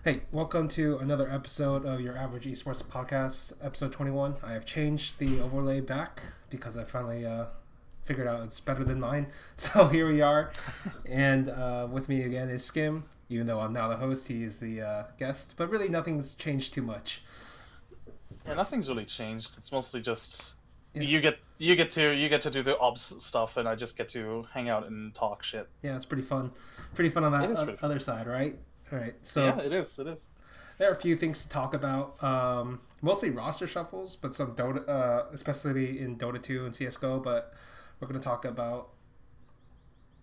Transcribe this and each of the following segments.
Hey, welcome to another episode of your average esports podcast, episode 21. I have changed the overlay back because I finally figured out it's better than mine. So here we are. And with me again is Skim. Even though I'm now the host, he's the guest. But really, nothing's changed too much. Yeah, nothing's really changed. It's mostly just Yeah, you get to do the ops stuff, and I just get to hang out and talk shit. yeah, it's pretty fun. Pretty fun on It that is pretty fun. other side, right? All right. Yeah, So it is. It is. there are a few things to talk about. Mostly roster shuffles, but some Dota, especially in Dota 2 and CS:GO. But we're going to talk about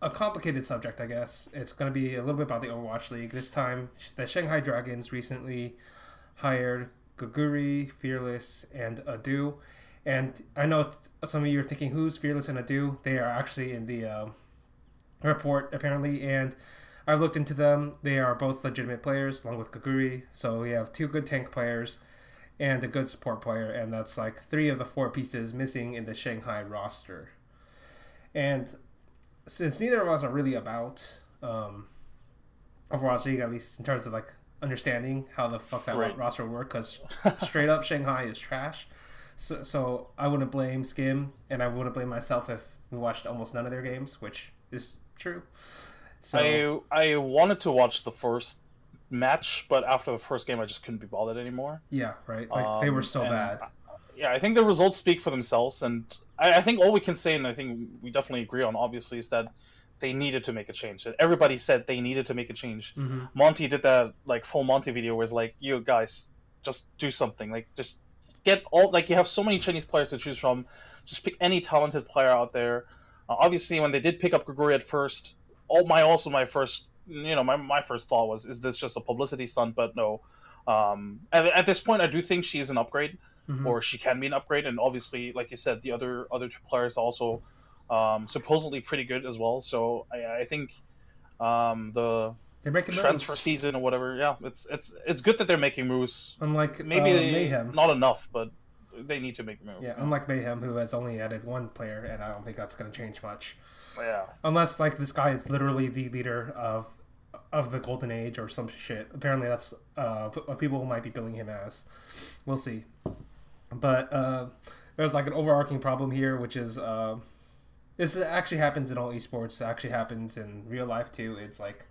a complicated subject, I guess. It's going to be a little bit about the Overwatch League. This time, the Shanghai Dragons recently hired Guguri, Fearless, and Adu. And I know some of you are thinking, who's Fearless and Adu? They are actually in the report, apparently. And I've looked into them. They are both legitimate players, along with Guguri. So we have two good tank players and a good support player. And that's like three of the four pieces missing in the Shanghai roster. And since neither of us are really about Overwatch League, at least in terms of like understanding how the fuck that Right. roster would work, because straight up Shanghai is trash. So I wouldn't blame Skim, and I wouldn't blame myself if we watched almost none of their games, which is true. So I wanted to watch the first match, but after the first game, I just couldn't be bothered anymore. yeah, right. Like they were so And bad. yeah, I think the results speak for themselves, and I think all we can say, and I think we definitely agree on, obviously, is that they needed to make a change. And everybody said they needed to make a change. Mm-hmm. Monty did that like full Monty video where it's like, you guys, just do something. Like, just get all, like, you have so many Chinese players to choose from. Just pick any talented player out there. Obviously, when they did pick up Grigori at first, my first, my first thought was, is this just a publicity stunt? But no. At this point, I do think she is an upgrade, Mm-hmm. or she can be an upgrade, and obviously, like you said, the other two players are also supposedly pretty good as well. So I think the They're making transfer moves. season or whatever, yeah, it's good that they're making moves. Unlike Maybe Mayhem. not enough, but they need to make a move. Yeah, unlike Mayhem, who has only added one player, and I don't think that's going to change much. Yeah. Unless like this guy is literally the leader of the golden age or some shit. Apparently that's what people might be billing him as. We'll see. But there's like an overarching problem here, which is this actually happens in all esports. It actually happens in real life too. It's like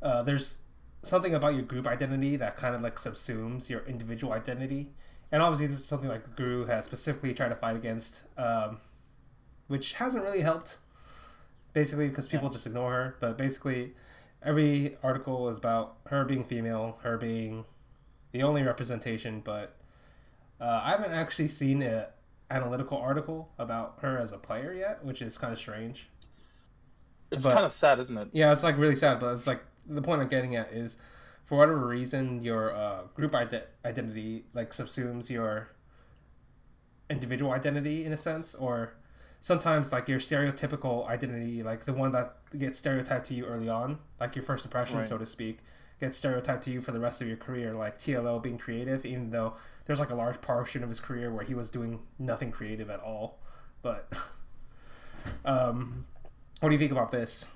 there's something about your group identity that kind of like subsumes your individual identity. And obviously this is something like Guru has specifically tried to fight against, which hasn't really helped, basically because people just ignore her. But basically every article is about her being female, her being the only representation. But I haven't actually seen an analytical article about her as a player yet, which is kind of strange. It's But kind of sad, isn't it? yeah, it's like really sad. But it's like the point I'm getting at is, for whatever reason, your group identity like subsumes your individual identity in a sense, or sometimes like your stereotypical identity, like the one that gets stereotyped to you early on, like your first impression, Right. so to speak, gets stereotyped to you for the rest of your career, like TLO being creative, even though there's like a large portion of his career where he was doing nothing creative at all. But what do you think about this?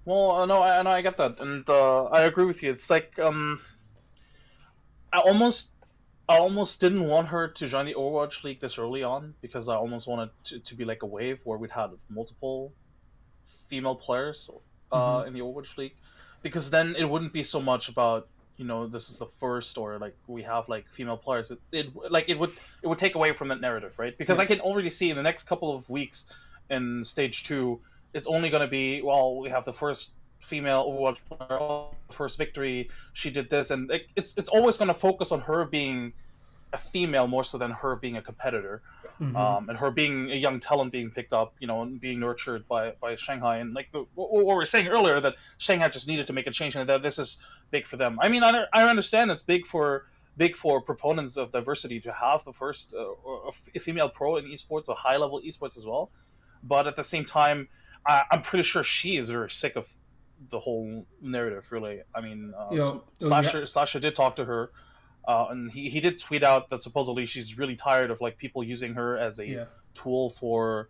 Well, no, I get that, and I agree with you. It's like I almost I almost didn't want her to join the Overwatch League this early on, because I almost wanted to be like a wave where we'd have multiple female players Mm-hmm. in the Overwatch League, because then it wouldn't be so much about, this is the first, or like we have like female players. It would take away from that narrative, right? Because Yeah. I can already see in the next couple of weeks in stage two, it's only going to be, well, we have the first female Overwatch player, oh, first victory, she did this, and it's always going to focus on her being a female more so than her being a competitor, Mm-hmm. and her being a young talent being picked up, and being nurtured by Shanghai, and like what we were saying earlier, that Shanghai just needed to make a change, and that this is big for them. I mean, I understand it's big for proponents of diversity to have the first female pro in esports, or high level esports as well, but at the same time, I'm pretty sure she is very sick of the whole narrative. Really, I mean, Yeah. Slasher did talk to her, and he did tweet out that supposedly she's really tired of like people using her as a Yeah. tool for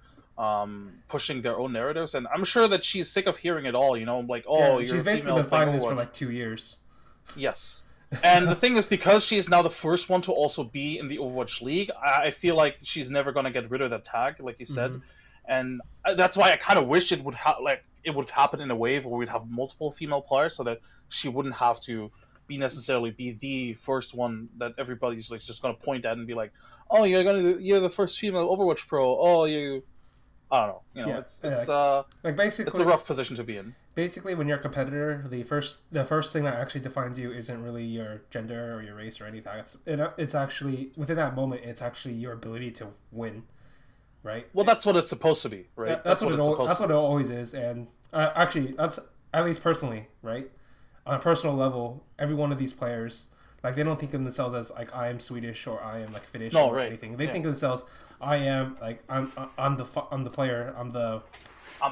pushing their own narratives, and I'm sure that she's sick of hearing it all. Like, oh, Yeah, you're she's a basically female been playing fighting this for Overwatch. like 2 years. Yes. And the So, thing is, because she's now the first one to also be in the Overwatch League, I feel like she's never gonna get rid of that tag, like you said, mhm. and that's why I kind of wish it would it would happen in a wave where we'd have multiple female players, so that she wouldn't have to be necessarily be the first one that everybody's like just gonna point at and be like, oh, you're the first female Overwatch pro. Oh, you, I don't know. Yeah, like It's a basically, rough position to be in. when you're a competitor, the first thing that actually defines you isn't really your gender or your race or anything. It's actually within that moment. It's actually your ability to win, right? Well, that's what it's supposed to be, right? That's That's what what it's supposed that's to what be. it always is, and actually, that's at least personally, right? On a personal level, every one of these players, like they don't think of themselves as like I am Swedish or I am like Finnish No, or right? anything. They Yeah. think of themselves, I am like I'm the player. I'm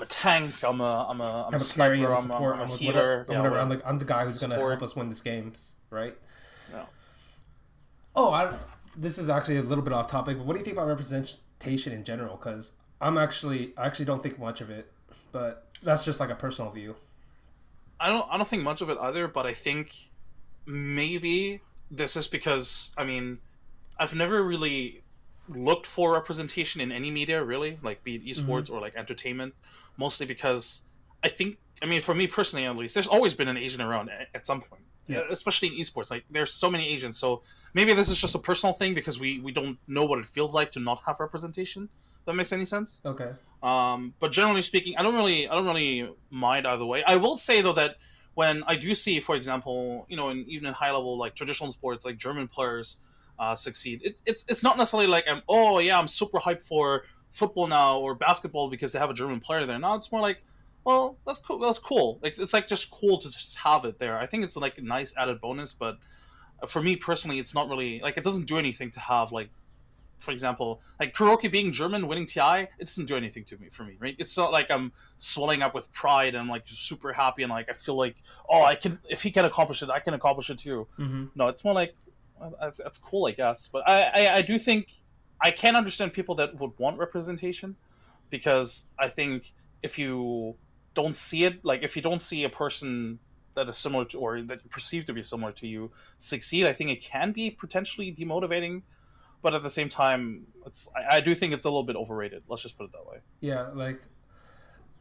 a tank. I'm a I'm a carry. I'm sniper. a I'm support. I'm a I'm a whatever. healer. I'm Yeah, whatever. whatever. I'm the guy who's gonna help Support. us win these games, right? Yeah. Oh, this is actually a little bit off topic, but what do you think about representation in general? Because I actually don't think much of it, but that's just like a personal view. I don't think much of it either, but I think maybe this is because I've never really looked for representation in any media, really, like be it Mm-hmm. esports or like entertainment, mostly because for me personally at least, there's always been an Asian around at some point, Yeah. especially in esports. Like there's so many Asians, so maybe this is just a personal thing because we don't know what it feels like to not have representation. If that makes any sense. Okay. But generally speaking, I don't really mind either way. I will say though that when I do see, for example, even in high level like traditional sports, like German players succeed, it's not necessarily like I'm super hyped for football now or basketball because they have a German player there. No, it's more like, well, that's cool. That's cool. Like it's like just cool to just have it there. I think it's like a nice added bonus, but for me personally, it's not really like it doesn't do anything to have like, for example, like Kuroki being German, winning TI, it doesn't do anything to me for me, right? It's not like I'm swelling up with pride and I'm like super happy and like I feel like, oh, I can, if he can accomplish it, I can accomplish it too. Mm-hmm. No, it's more like, well, that's cool, I guess. But I do think I can understand people that would want representation because I think if you don't see it, like if you don't see a person that is similar to or that you perceive to be similar to you succeed, I think it can be potentially demotivating, but at the same time, I do think it's a little bit overrated. Let's just put it that way. Yeah. Like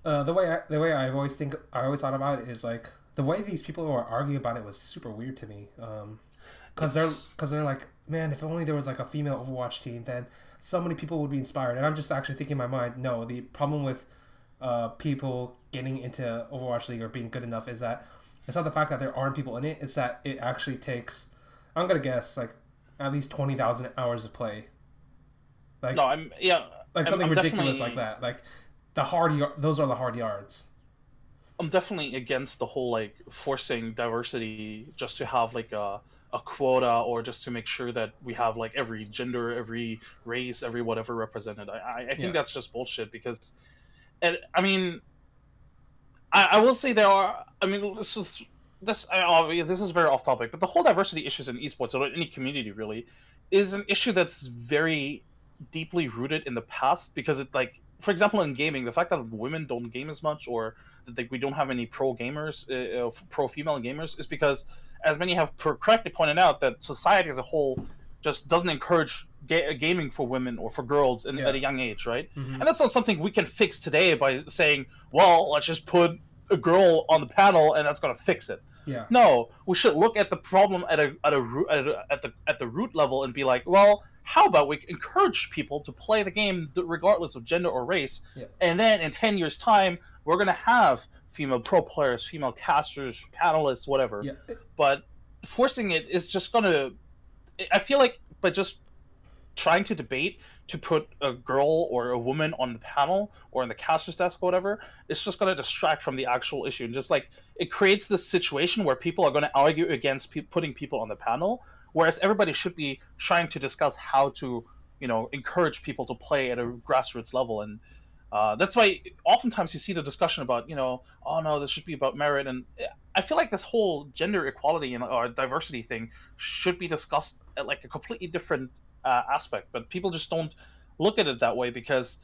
the way I always thought about it is like the way these people were arguing about it was super weird to me. It's Because they're like, man, if only there was like a female Overwatch team, then so many people would be inspired. And I'm just actually thinking in my mind, no, the problem with people getting into Overwatch League or being good enough is that it's not the fact that there aren't people in it. It's that it actually takes, I'm gonna guess, like at least 20,000 hours of play. no, Like something I'm ridiculous like definitely that. Like those are the hard yards. I'm definitely against the whole like forcing diversity just to have like a quota or just to make sure that we have like every gender, every race, every whatever represented. I think Yeah. that's just bullshit because, and I will say there are. This is very off topic, but the whole diversity issues in esports or any community really is an issue that's very deeply rooted in the past because it like for example in gaming the fact that women don't game as much or that like, we don't have any pro gamers pro female gamers is because as many have correctly pointed out that society as a whole just doesn't encourage gaming for women or for girls at Yeah. a young age, right? Mm-hmm. And that's not something we can fix today by saying, well, let's just put a girl on the panel and that's going to fix it. Yeah. No, we should look at the problem at the root level and be like, well, how about we encourage people to play the game regardless of gender or race, Yeah. and then in 10 years' time, we're gonna have female pro players, female casters, panelists, whatever. Yeah. But forcing it is just gonna. I feel like by just trying to debate to put a girl or a woman on the panel or in the caster's desk or whatever, it's just going to distract from the actual issue. And just like it creates this situation where people are going to argue against putting people on the panel, whereas everybody should be trying to discuss how to, encourage people to play at a grassroots level. And that's why oftentimes you see the discussion about, oh no, this should be about merit. And I feel like this whole gender equality and or diversity thing should be discussed at like a completely different aspect, but people just don't look at it that way because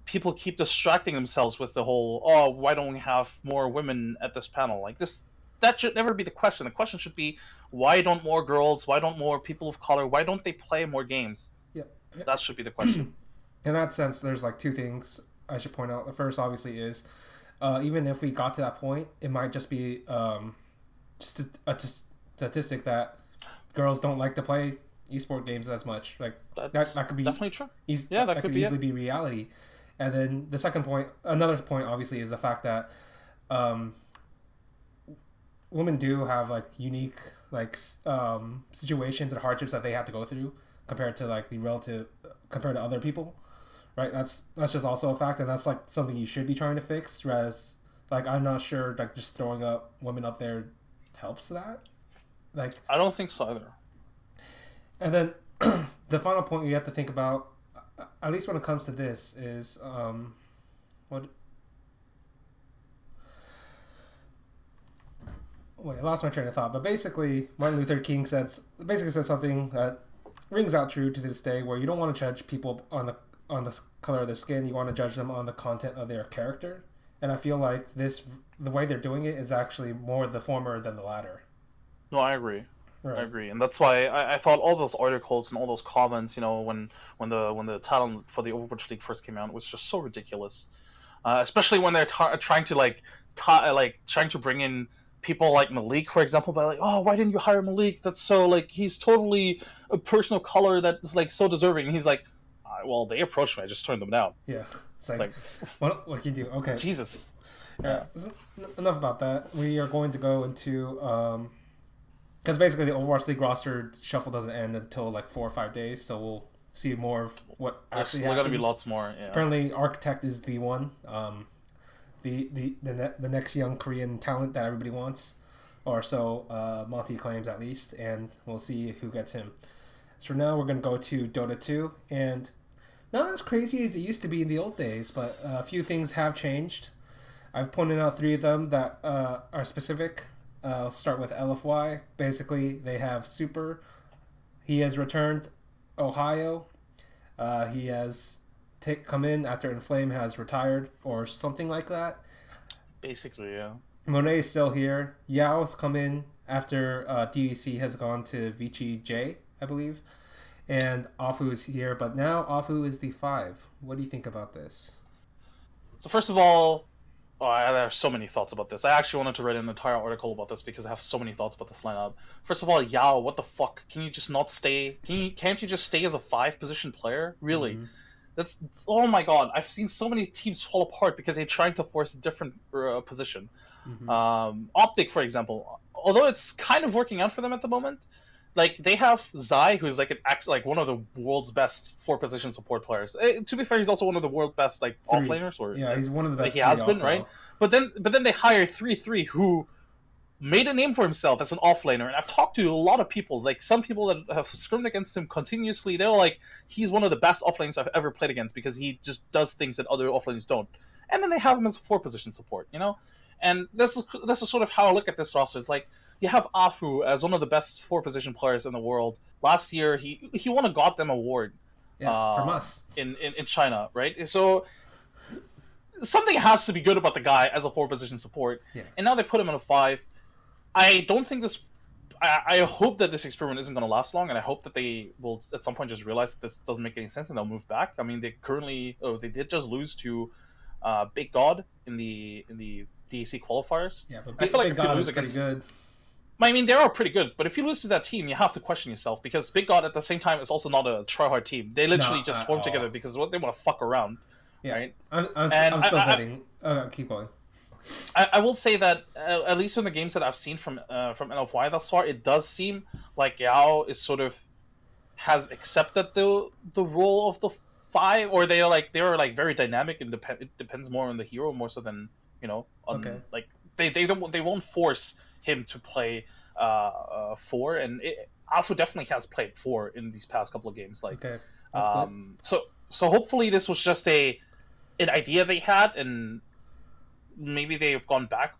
people keep distracting themselves with the whole, oh, why don't we have more women at this panel? Like this, that should never be the question. The question should be, why don't more girls, why don't more people of color, why don't they play more games? Yeah. That should be the question. In that sense, there's like two things I should point out. The first, obviously, is even if we got to that point, it might just be just a statistic that girls don't like to play esport games as much. Like that could be definitely true. That could easily be reality. And then the second point, another point, obviously, is the fact that women do have like unique like situations and hardships that they have to go through compared to like the relative compared to other people, right? That's just also a fact, and that's like something you should be trying to fix. Whereas, like, I'm not sure like just throwing up women up there helps that. Like, I don't think so either. And then the final point you have to think about, at least when it comes to this, is what. Wait, I lost my train of thought. But basically, Martin Luther King said something that rings out true to this day, where you don't want to judge people on the color of their skin. You want to judge them on the content of their character. And I feel like the way they're doing it is actually more the former than the latter. No, I agree. Right. I agree, and that's why I thought all those articles and all those comments, you know, when the title for the Overwatch League first came out, was just so ridiculous. Especially when they're trying to trying to bring in people like Malik, for example, by like, oh, why didn't you hire Malik? That's so like he's totally a person of color that's like so deserving. And he's like, well, they approached me, I just turned them down. Yeah, it's like what can you do? Okay, Jesus. Yeah. Enough about that. We are going to go into because basically the Overwatch League roster shuffle doesn't end until like 4 or 5 days, so we'll see more of what actually happens. There's going to be lots more. Yeah. Apparently, Architect is the one, the next young Korean talent that everybody wants, or so Monty claims at least, and we'll see who gets him. So now we're going to go to Dota 2, and not as crazy as it used to be in the old days, but a few things have changed. I've pointed out 3 of them that are specific. I'll start with LFY. Basically, they have Super. He has returned. Ohio. He has come in after Inflame has retired or something like that. Basically, yeah. Monet is still here. Yao's come in after DDC has gone to Vici J, I believe. And Afu is here, but now Afu is the 5. What do you think about this? So first of all, I have so many thoughts about this. I actually wanted to write an entire article about this because I have so many thoughts about this lineup. First of all, Yao, what the fuck? Can you just not stay? Can't you just stay as a 5 position player? Really? Mm-hmm. That's, oh my god! I've seen so many teams fall apart because they're trying to force a different position. Mm-hmm. Optic, for example, although it's kind of working out for them at the moment, like they have Zai, who's like one of the world's best 4 position support players. To be fair, he's also one of the world's best like offlaners. Or yeah, he's one of the best. He has been, right? But then they hire 3-3, who made a name for himself as an offlaner. And I've talked to a lot of people, like some people that have scrimmed against him continuously. They're like, he's one of the best offlaners I've ever played against because he just does things that other offlaners don't. And then they have him as a 4 position support, you know. And this is sort of how I look at this roster. It's like, you have Afu as one of the best 4 position players in the world. Last year, he won a Goddamn award. Yeah, from us in China, right? So something has to be good about the guy as a 4 position support. Yeah. And now they put him in a 5. I don't think this. I hope that this experiment isn't going to last long, and I hope that they will at some point just realize that this doesn't make any sense and they'll move back. I mean, they did just lose to Big God in the DEC qualifiers. Yeah, but I feel like Big God is pretty good. I mean, they are pretty good, but if you lose to that team, you have to question yourself because Big God at the same time is also not a try-hard team. They literally just formed together because they want to fuck around. Yeah, right? I'm still betting. Keep going. I will say that at least in the games that I've seen from NFY thus far, it does seem like Yao is sort of has accepted the role of the 5, or they are very dynamic and it depends more on the hero more so than like they won't force him to play 4, and Afu definitely has played 4 in these past couple of games. Like, okay, that's good. So hopefully this was just an idea they had, and maybe they've gone back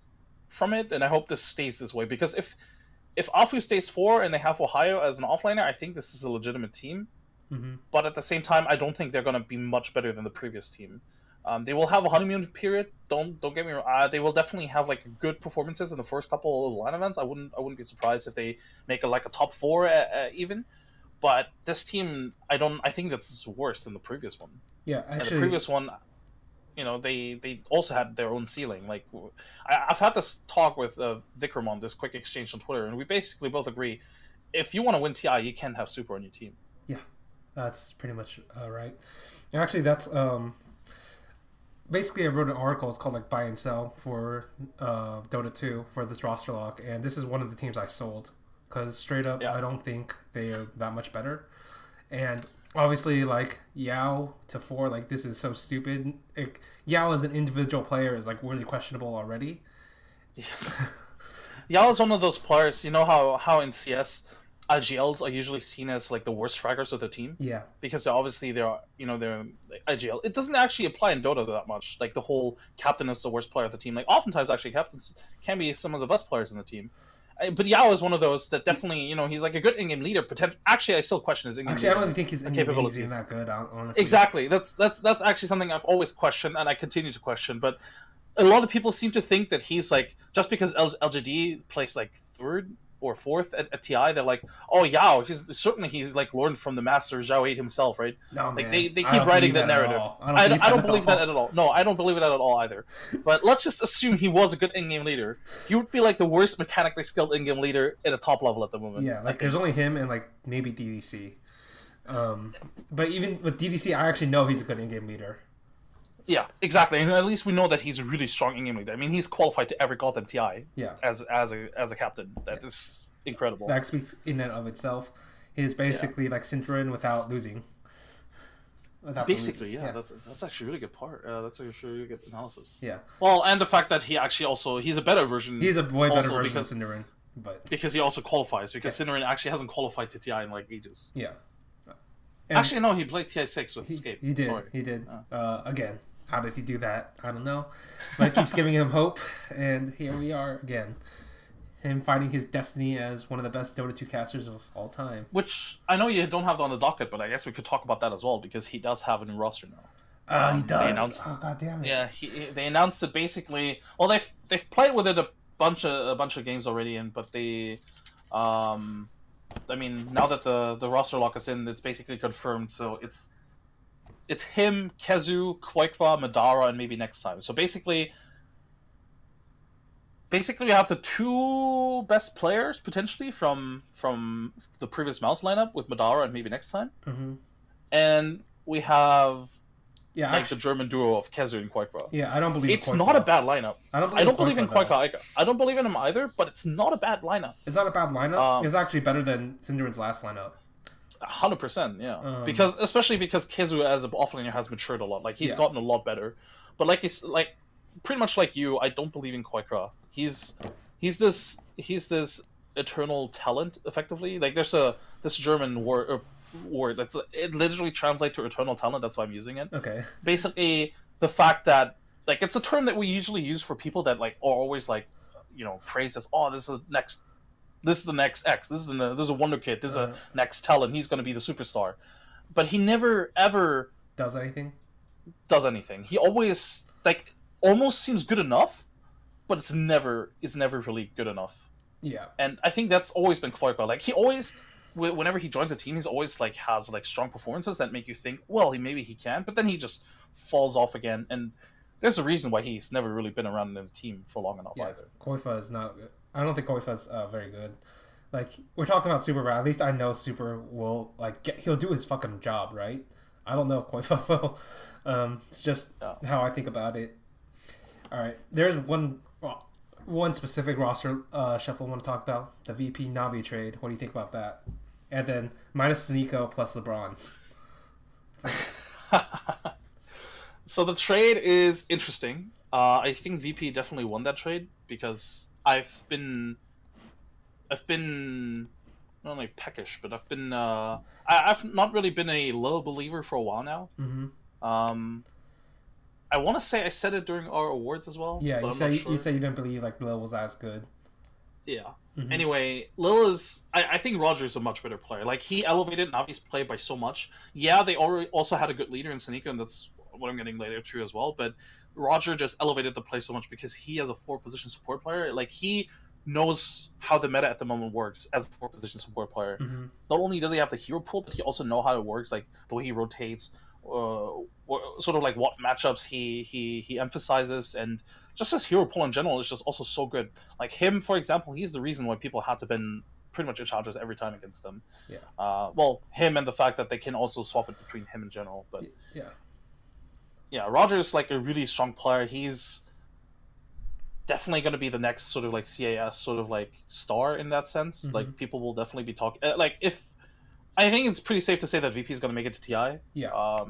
from it. And I hope this stays this way because if Afu stays 4 and they have Ohio as an offlaner, I think this is a legitimate team. Mm-hmm. But at the same time, I don't think they're going to be much better than the previous team. They will have a honeymoon period. Don't get me wrong. They will definitely have like good performances in the first couple of LAN events. I wouldn't be surprised if they make a top four even. But this team, I think that's worse than the previous one. Yeah, And actually, the previous one, they also had their own ceiling. Like, I've had this talk with Vikram on this quick exchange on Twitter, and we basically both agree: if you want to win TI, you can't have Super on your team. yeah, that's pretty much right. And actually, that's basically I wrote an article. It's called like buy and sell for Dota 2 for this roster lock, and this is one of the teams I sold because straight up, Yeah. I don't think they are that much better. And obviously, like Yao to 4, like this is so stupid. Yao as an individual player is like really questionable already. Yes. Yao is one of those players. You know how in CS, IGLs are usually seen as like the worst fraggers of the team. Yeah, Because obviously they're like, IGL. It doesn't actually apply in Dota that much. Like the whole captain is the worst player of the team. Like oftentimes actually captains can be some of the best players in the team. But Yao is one of those that definitely he's like a good in-game leader. Actually, I still question his in-game. actually, I don't even think his capabilities capabilities even that good. Honestly, Exactly. That's actually something I've always questioned, and I continue to question. But a lot of people seem to think that he's like just because LGD plays like third or fourth at TI, they're like, oh Yao, he's like learned from the master Zhao 8 himself, right? no Like man, they I keep don't writing believe that at narrative. all. I don't believe that at all. No, I don't believe it at all either. But let's just assume he was a good in-game leader. He would be like the worst mechanically skilled in-game leader at a top level at the moment. Yeah, like there's only him and like maybe DDC. But even with DDC, I actually know he's a good in-game leader. Yeah, exactly. And at least we know that he's a really strong in-game leader. I mean, he's qualified to every goddamn TI. Yeah, As a captain. That is incredible. that speaks in and of itself. He is basically like Cinturin without losing. Basically, yeah, that's actually a really good part. That's actually a really good analysis. Yeah. Well, and the fact that he actually he's a better version. He's a way better also version of Cinderin, but because he also qualifies. Because Cinderin actually hasn't qualified to TI in like ages. yeah. And Actually, no, he played TI 6 with Escape. he did. Sorry. He did. Again, how did he do that? I don't know, but it keeps giving him hope, and here we are again. Him fighting his destiny as one of the best Dota 2 casters of all time. Which I know you don't have on the docket, but I guess we could talk about that as well because he does have a new roster now. He does. announced- Oh god damn it. Yeah, they announced it basically. Well, they've played with it a bunch of games already, but they, I mean, now that the roster lock is in, it's basically confirmed. So it's him, Kezu, Kwekwa, Madara, and maybe next time. So basically you have the two best players potentially from the previous mouse lineup with Madara and maybe next time, and we have Yeah, like actually, the German duo of Kezu and Kwekwa. yeah, I don't believe It's in not a Kwekwa. bad lineup. I don't believe in though. Kwekwa. I don't believe in him either, but it's not a bad lineup. It's not a bad lineup. It's actually better than Cinderin's last lineup. 100%, yeah. Especially because Kezu as an offlaner has matured a lot. Like he's Yeah. gotten a lot better. But like pretty much like you, I don't believe in Kwekwa. He's this eternal talent, effectively. Like there's this German word it literally translates to eternal talent. That's why I'm using it. Okay. Basically, the fact that like it's a term that we usually use for people that like are always like praised as, oh, this is the next X. This is a wonder kid. This is a next talent. He's going to be the superstar. But he never ever Does anything? does anything. He always like almost seems good enough, but it's never really good enough. Yeah. And I think that's always been Kwekwa. Like he always, whenever he joins a team, he's always like has like strong performances that make you think, well, maybe he can, but then he just falls off again. And there's a reason why he's never really been around in the team for long enough either. Koifa is not good. I don't think Koifa's very good. Like we're talking about Super, but at least I know Super will he'll do his fucking job, right? I don't know if Koifa will. It's just how I think about it. All right, there's one specific roster shuffle I want to talk about: the VP Navi trade. What do you think about that? And then minus Nico plus LeBron. So the trade is interesting. I think VP definitely won that trade because I've been not like peckish, but I've not really been a low believer for a while now. Mm-hmm. I want to say I said it during our awards as well. Yeah, but you say you didn't believe like Lil was as good. Yeah. Mm-hmm. Anyway, Lil is. I think Roger's a much better player. Like he elevated Navi's play by so much. Yeah, they already also had a good leader in Sanika, and that's what I'm getting later too as well. But Roger just elevated the play so much because he, as a four position support player, like he knows how the meta at the moment works as a four position support player. Mm-hmm. Not only does he have the hero pool, but he also know how it works, like the way he rotates, sort of like what matchups he emphasizes, and just his hero pool in general is just also so good. Like him, for example, he's the reason why people had to been pretty much in charges every time against them. Yeah. Well, him and the fact that they can also swap it between him in general. But yeah, Roger's like a really strong player. He's definitely going to be the next sort of like CAS sort of like star in that sense. Mm-hmm. Like people will definitely be talking. Like if I think it's pretty safe to say that VP is going to make it to TI. Yeah.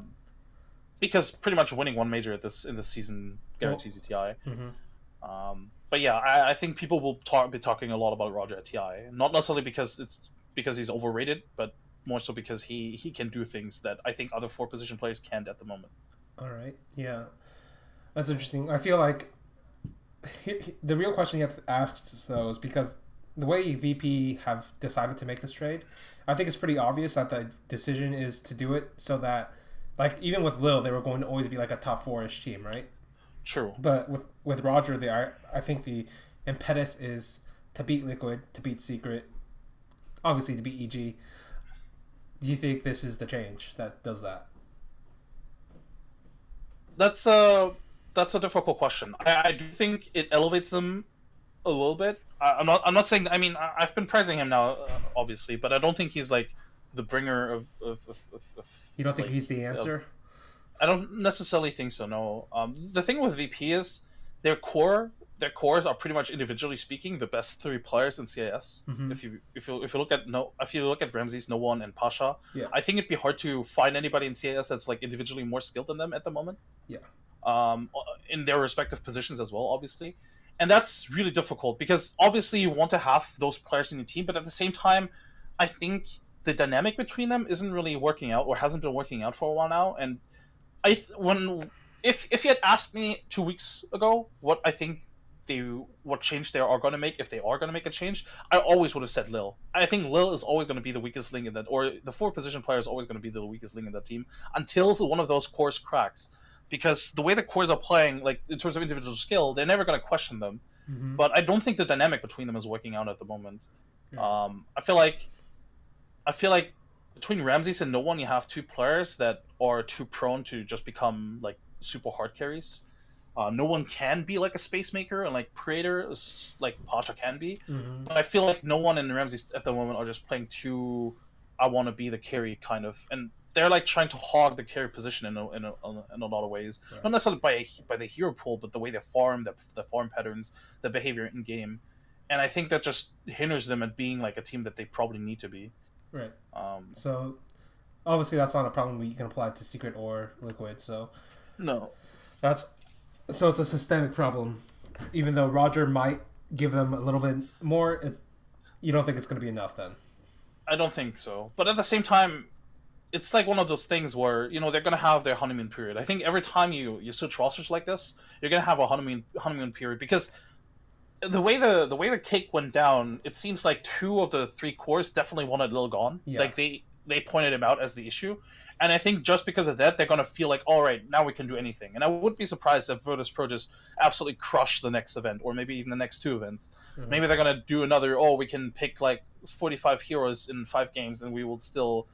Because pretty much winning one major in this season guarantees you TI. Mm-hmm. But yeah, I think people will be talking a lot about Roger at TI. Not necessarily because he's overrated, but more so because he can do things that I think other four position players can't at the moment. All right. Yeah, that's interesting. I feel like the real question you have to ask though is because the way VP have decided to make this trade, I think it's pretty obvious that the decision is to do it so that, like, even with Lil, they were going to always be like a top 4-ish team, right? True. But with Roger, I think the impetus is to beat Liquid, to beat Secret, obviously to beat EG. Do you think this is the change that does that? That's a difficult question. I do think it elevates them a little bit. I'm not saying. I mean, I've been praising him now, obviously, but I don't think he's like the bringer of You don't think like, he's the answer? I don't necessarily think so. No. The thing with VP is their cores are pretty much, individually speaking, the best three players in CIS. Mm-hmm. If you look at Ramses, No One, and Pasha, Yeah. I think it'd be hard to find anybody in CIS that's like individually more skilled than them at the moment. Yeah. In their respective positions as well, obviously. And that's really difficult because obviously you want to have those players in your team, but at the same time, I think the dynamic between them isn't really working out, or hasn't been working out for a while now. And if you had asked me 2 weeks ago what I think what change they are going to make, if they are going to make a change, I always would have said Lil. I think Lil is always going to be the weakest link in that, or the four position player is always going to be the weakest link in that team until one of those cores cracks. Because the way the cores are playing, like in terms of individual skill, they're never going to question them. Mm-hmm. But I don't think the dynamic between them is working out at the moment. Yeah. I feel like between Ramses and No One, you have two players that are too prone to just become like super hard carries. No One can be like a space maker and like Praetor, like Pasha can be. Mm-hmm. But I feel like No One and Ramses at the moment are just playing too I want to be the carry kind of, and they're like trying to hog the carry position in a lot of ways. Right. Not necessarily by the hero pool, but the way they farm, the farm patterns, the behavior in game, and I think that just hinders them at being like a team that they probably need to be. Right. So obviously that's not a problem you can apply to Secret or Liquid. So no, it's a systemic problem. Even though Roger might give them a little bit more, you don't think it's going to be enough then? I don't think so. But at the same time, it's like one of those things where, you know, they're going to have their honeymoon period. I think every time you switch rosters like this, you're going to have a honeymoon period, because the way the cake went down, it seems like two of the three cores definitely wanted Lil gone. Yeah. Like they pointed him out as the issue. And I think just because of that, they're going to feel like, all right, now we can do anything. And I wouldn't be surprised if Virtus Pro just absolutely crush the next event, or maybe even the next two events. Mm-hmm. Maybe they're going to do another, we can pick like 45 heroes in 5 games and we will still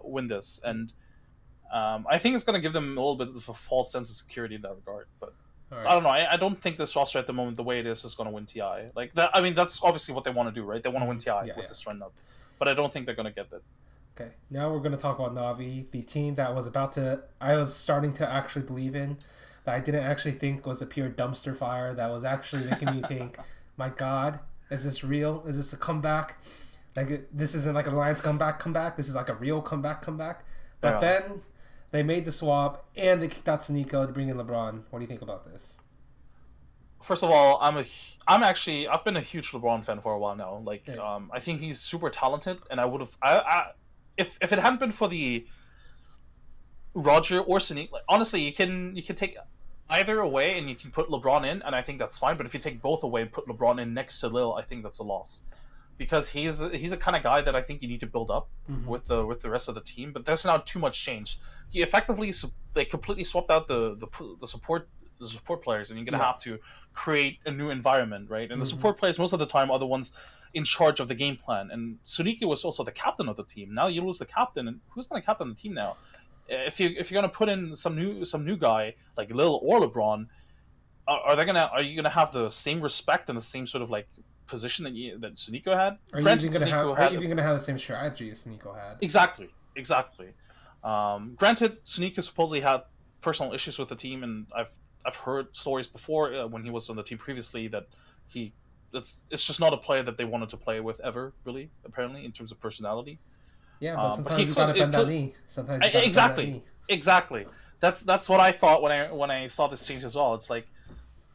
win this. And I think it's going to give them a little bit of a false sense of security in that regard. But right. I don't know. I don't think this roster at the moment, the way it is going to win TI. Like that. I mean, that's obviously what they want to do, right? They want to win TI with this run up. But I don't think they're going to get that. Okay, now we're going to talk about Na'Vi, the team that I was starting to actually believe in, that I didn't actually think was a pure dumpster fire, that was actually making me think, my God, is this real? Is this a comeback? Like, this isn't like an Alliance comeback. This is like a real comeback. But then they made the swap and they kicked out Sneeko to bring in LeBron. What do you think about this? First of all, I've been a huge LeBron fan for a while now. Like, I think he's super talented, and I would have, if it hadn't been for the Roger or Sneak, like, honestly, you can take either away and you can put LeBron in, and I think that's fine. But if you take both away and put LeBron in next to Lil, I think that's a loss. because he's a kind of guy that I think you need to build up with the rest of the team. But there's not too much change. He effectively like completely swapped out the support players, and you're gonna have to create a new environment, right? And the support players most of the time are the ones in charge of the game plan. And Suniki was also the captain of the team. Now you lose the captain, and who's gonna captain the team now? If you're gonna put in some new guy like Lil or LeBron, are you gonna have the same respect and the same sort of like position that Suniko had? Are you even gonna have the same strategy as Suniko had? Exactly. Granted, Suniko supposedly had personal issues with the team, and I've heard stories before when he was on the team previously that it's just not a player that they wanted to play with ever, really. Apparently, in terms of personality. Yeah, but sometimes you gotta bend that knee. Sometimes you gotta bend that knee. Exactly. That's what I thought when I saw this change as well. It's like,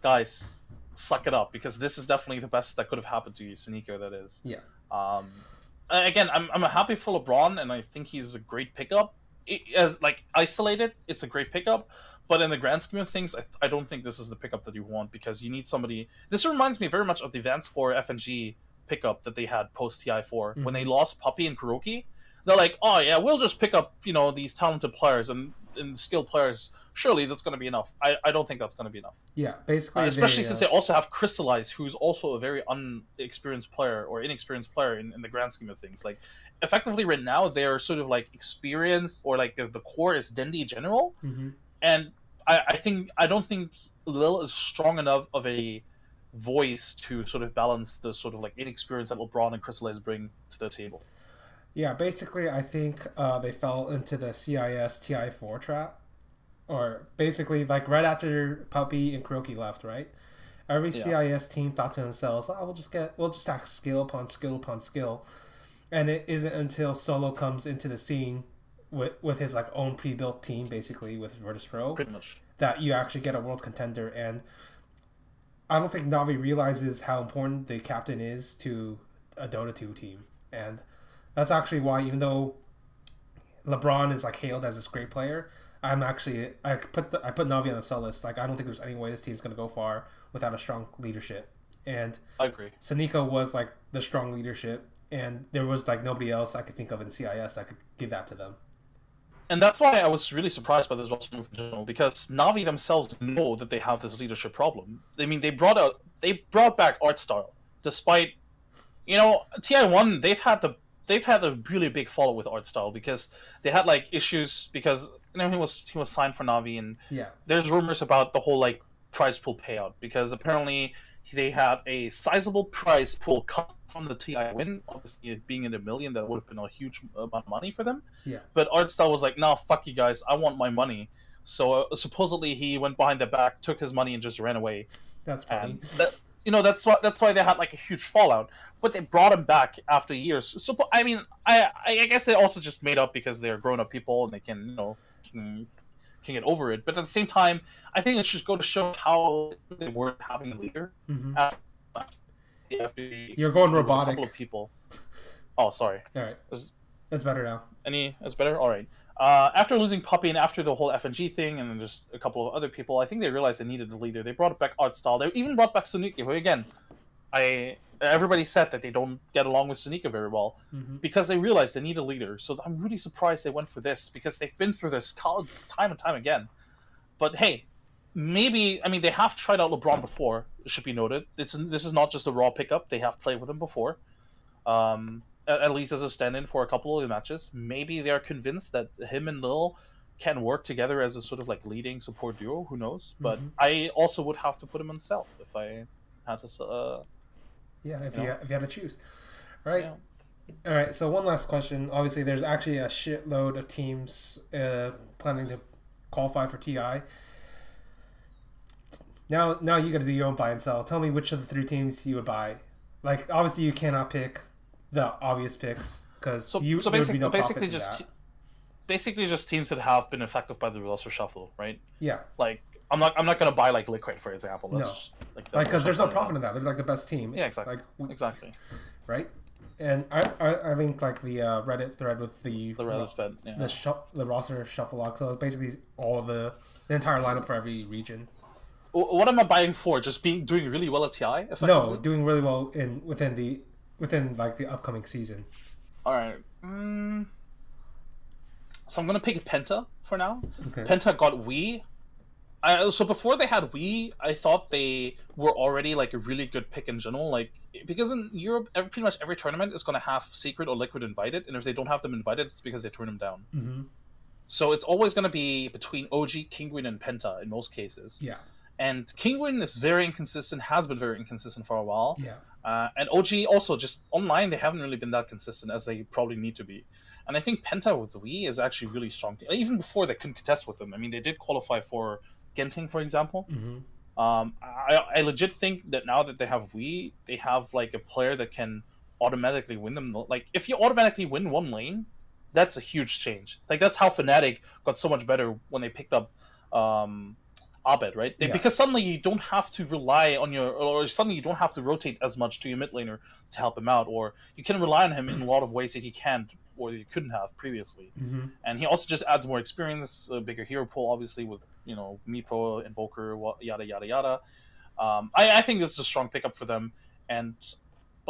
guys, suck it up, because this is definitely the best that could have happened to you, Suniko. That is. Yeah. Again, I'm happy for LeBron, and I think he's a great pickup. As like isolated, it's a great pickup. But in the grand scheme of things, I don't think this is the pickup that you want, because you need somebody. This reminds me very much of the Vanscore FNG pickup that they had post TI4 when they lost Puppy and Kuroki. They're like, oh yeah, we'll just pick up these talented players and skilled players. Surely that's going to be enough. I don't think that's going to be enough. Yeah, basically, especially since they also have Crystallize, who's also a very inexperienced player in the grand scheme of things. Like, effectively right now they're sort of like experienced, or like the core is Dendi General, and I don't think Lil is strong enough of a voice to sort of balance the sort of like inexperience that LeBron and Crystallize bring to the table. Yeah, basically, I think they fell into the CIS TI4 trap, or basically like right after Puppy and Kuroki left, right? Every CIS team thought to themselves, "Oh, we'll just stack skill upon skill upon skill," and it isn't until Solo comes into the scene with his like own pre-built team, basically with Virtus Pro, pretty much, that you actually get a world contender. And I don't think Navi realizes how important the captain is to a Dota2 team, and that's actually why, even though LeBron is like hailed as this great player, I put Navi on the sell list. Like, I don't think there's any way this team's gonna go far without a strong leadership. And I agree. Suniko was like the strong leadership, and there was like nobody else I could think of in CIS I could give that to them. And that's why I was really surprised by this roster move in general, because Navi themselves know that they have this leadership problem. I mean, they brought back art style, despite TI1 they've had a really big fallout with art style, because they had like issues because he was signed for Navi, and there's rumors about the whole like prize pool payout, because apparently they had a sizable prize pool cut from the TI win. Obviously, being in $1 million, that would have been a huge amount of money for them. Yeah. But Artstyle was like, "No, fuck you guys, I want my money." So supposedly he went behind their back, took his money, and just ran away. That's funny. That's why they had like a huge fallout. But they brought him back after years. So I mean, I guess they also just made up because they're grown up people and they can get over it. But at the same time, I think it should go to show how they weren't having a leader. After you're going robotic. A couple of people. Oh, sorry. All right, that's better now. That's better. All right. After losing Puppy and after the whole FNG thing and then just a couple of other people, I think they realized they needed a leader. They brought back Art Style. They even brought back Suniki, who again, everybody said that they don't get along with Sunika very well because they realized they need a leader. So I'm really surprised they went for this, because they've been through this time and time again. But hey, maybe, I mean, they have tried out LeBron before, it should be noted. This is not just a raw pickup. They have played with him before, at least as a stand-in for a couple of the matches. Maybe they're convinced that him and Lil can work together as a sort of like leading support duo. Who knows? But I also would have to put him on Cell if I had to... if you had to choose. All right. Yeah. All right, so one last question. Obviously, there's actually a shitload of teams planning to qualify for TI. Now you got to do your own buy and sell. Tell me which of the 3 teams you would buy. Like, obviously, you cannot pick the obvious picks because basically just teams that have been affected by the roster shuffle, right? Yeah. Like, I'm not gonna buy like Liquid, for example. That's just, because there's no profit in that. They're like the best team. Yeah, exactly. Exactly. Right. And I think like the Reddit thread with the Reddit thread, the roster shuffle log. So basically all of the entire lineup for every region. What am I buying for? Just doing really well at TI? No, doing really well within the within like the upcoming season. All right. So I'm gonna pick Penta for now. Okay. Penta got Wii. So before they had Wii, I thought they were already like a really good pick in general. Like because in Europe, pretty much every tournament is gonna have Secret or Liquid invited, and if they don't have them invited, it's because they turn them down. Mm-hmm. So it's always gonna be between OG, Kinguin, and Penta in most cases. Yeah. And Kinguin is very inconsistent, has been very inconsistent for a while. Yeah. And OG also just online, they haven't really been that consistent as they probably need to be. And I think Penta with Wii is actually really strong. Even before they couldn't contest with them. I mean, they did qualify for Genting, for example. Mm-hmm. I legit think that now that they have Wii, they have like a player that can automatically win them. Like if you automatically win one lane, that's a huge change. Like that's how Fnatic got so much better when they picked up Abed, right? Because suddenly you don't have to rely on or suddenly you don't have to rotate as much to your mid laner to help him out, or you can rely on him in a lot of ways that he can't or you couldn't have previously. Mm-hmm. And he also just adds more experience, a bigger hero pool, obviously with Meepo, Invoker, yada yada yada. I think this is a strong pickup for them, and